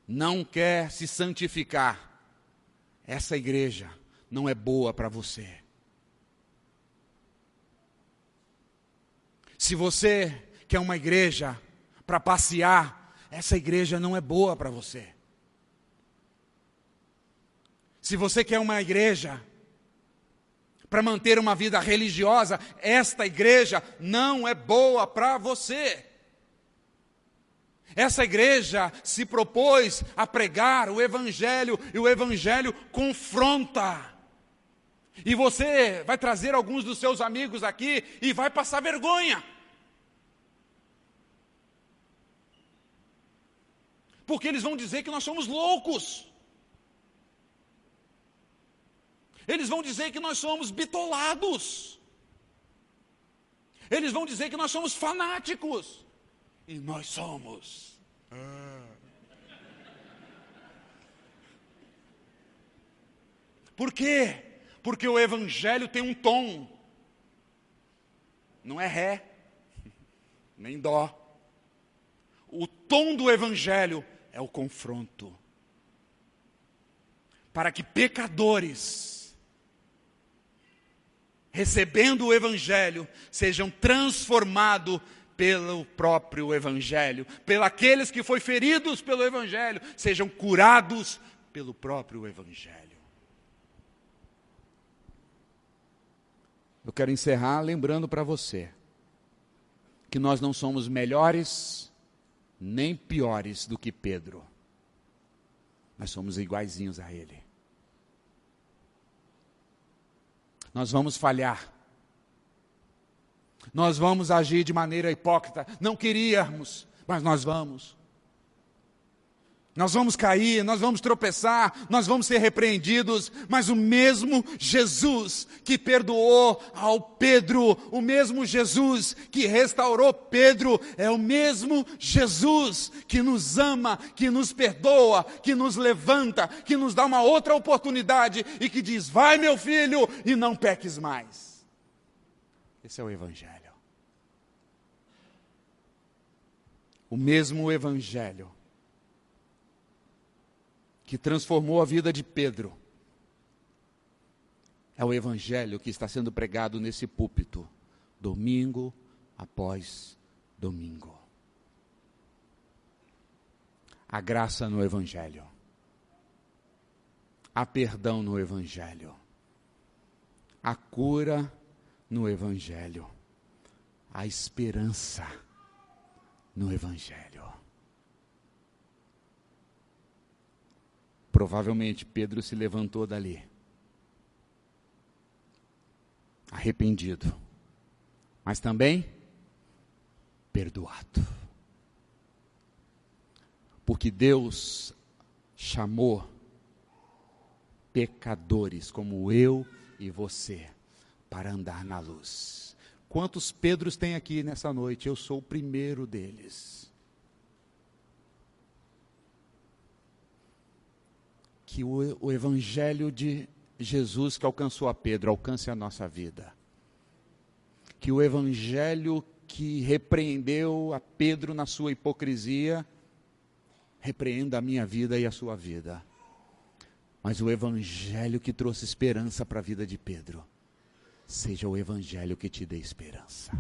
não quer se santificar, essa igreja não é boa para você. Se você quer uma igreja para passear, essa igreja não é boa para você. Se você quer uma igreja para manter uma vida religiosa, esta igreja não é boa para você. Essa igreja se propôs a pregar o Evangelho, e o Evangelho confronta. E você vai trazer alguns dos seus amigos aqui e vai passar vergonha. Porque eles vão dizer que nós somos loucos. Eles vão dizer que nós somos bitolados. Eles vão dizer que nós somos fanáticos. E nós somos. Por quê? Porque o Evangelho tem um tom. Não é ré, nem dó. O tom do Evangelho é o confronto. Para que pecadores, recebendo o Evangelho, sejam transformados pelo próprio Evangelho, pelos que foram feridos pelo Evangelho, sejam curados pelo próprio Evangelho. Eu quero encerrar lembrando para você que nós não somos melhores nem piores do que Pedro. Nós somos iguaizinhos a ele. Nós vamos falhar. Nós vamos agir de maneira hipócrita. Não queríamos, mas nós vamos. Nós vamos cair, nós vamos tropeçar, nós vamos ser repreendidos, mas o mesmo Jesus que perdoou ao Pedro, o mesmo Jesus que restaurou Pedro, é o mesmo Jesus que nos ama, que nos perdoa, que nos levanta, que nos dá uma outra oportunidade e que diz: vai, meu filho, e não peques mais. Esse é o Evangelho. O mesmo Evangelho que transformou a vida de Pedro é o Evangelho que está sendo pregado nesse púlpito, domingo após domingo. Há graça no Evangelho. Há perdão no Evangelho. Há cura no Evangelho. Há esperança no Evangelho. Provavelmente Pedro se levantou dali, arrependido, mas também perdoado. Porque Deus chamou pecadores como eu e você para andar na luz. Quantos Pedros tem aqui nessa noite? Eu sou o primeiro deles. Que o Evangelho de Jesus que alcançou a Pedro alcance a nossa vida. Que o Evangelho que repreendeu a Pedro na sua hipocrisia repreenda a minha vida e a sua vida. Mas o evangelho que trouxe esperança para a vida de Pedro, seja o evangelho que te dê esperança.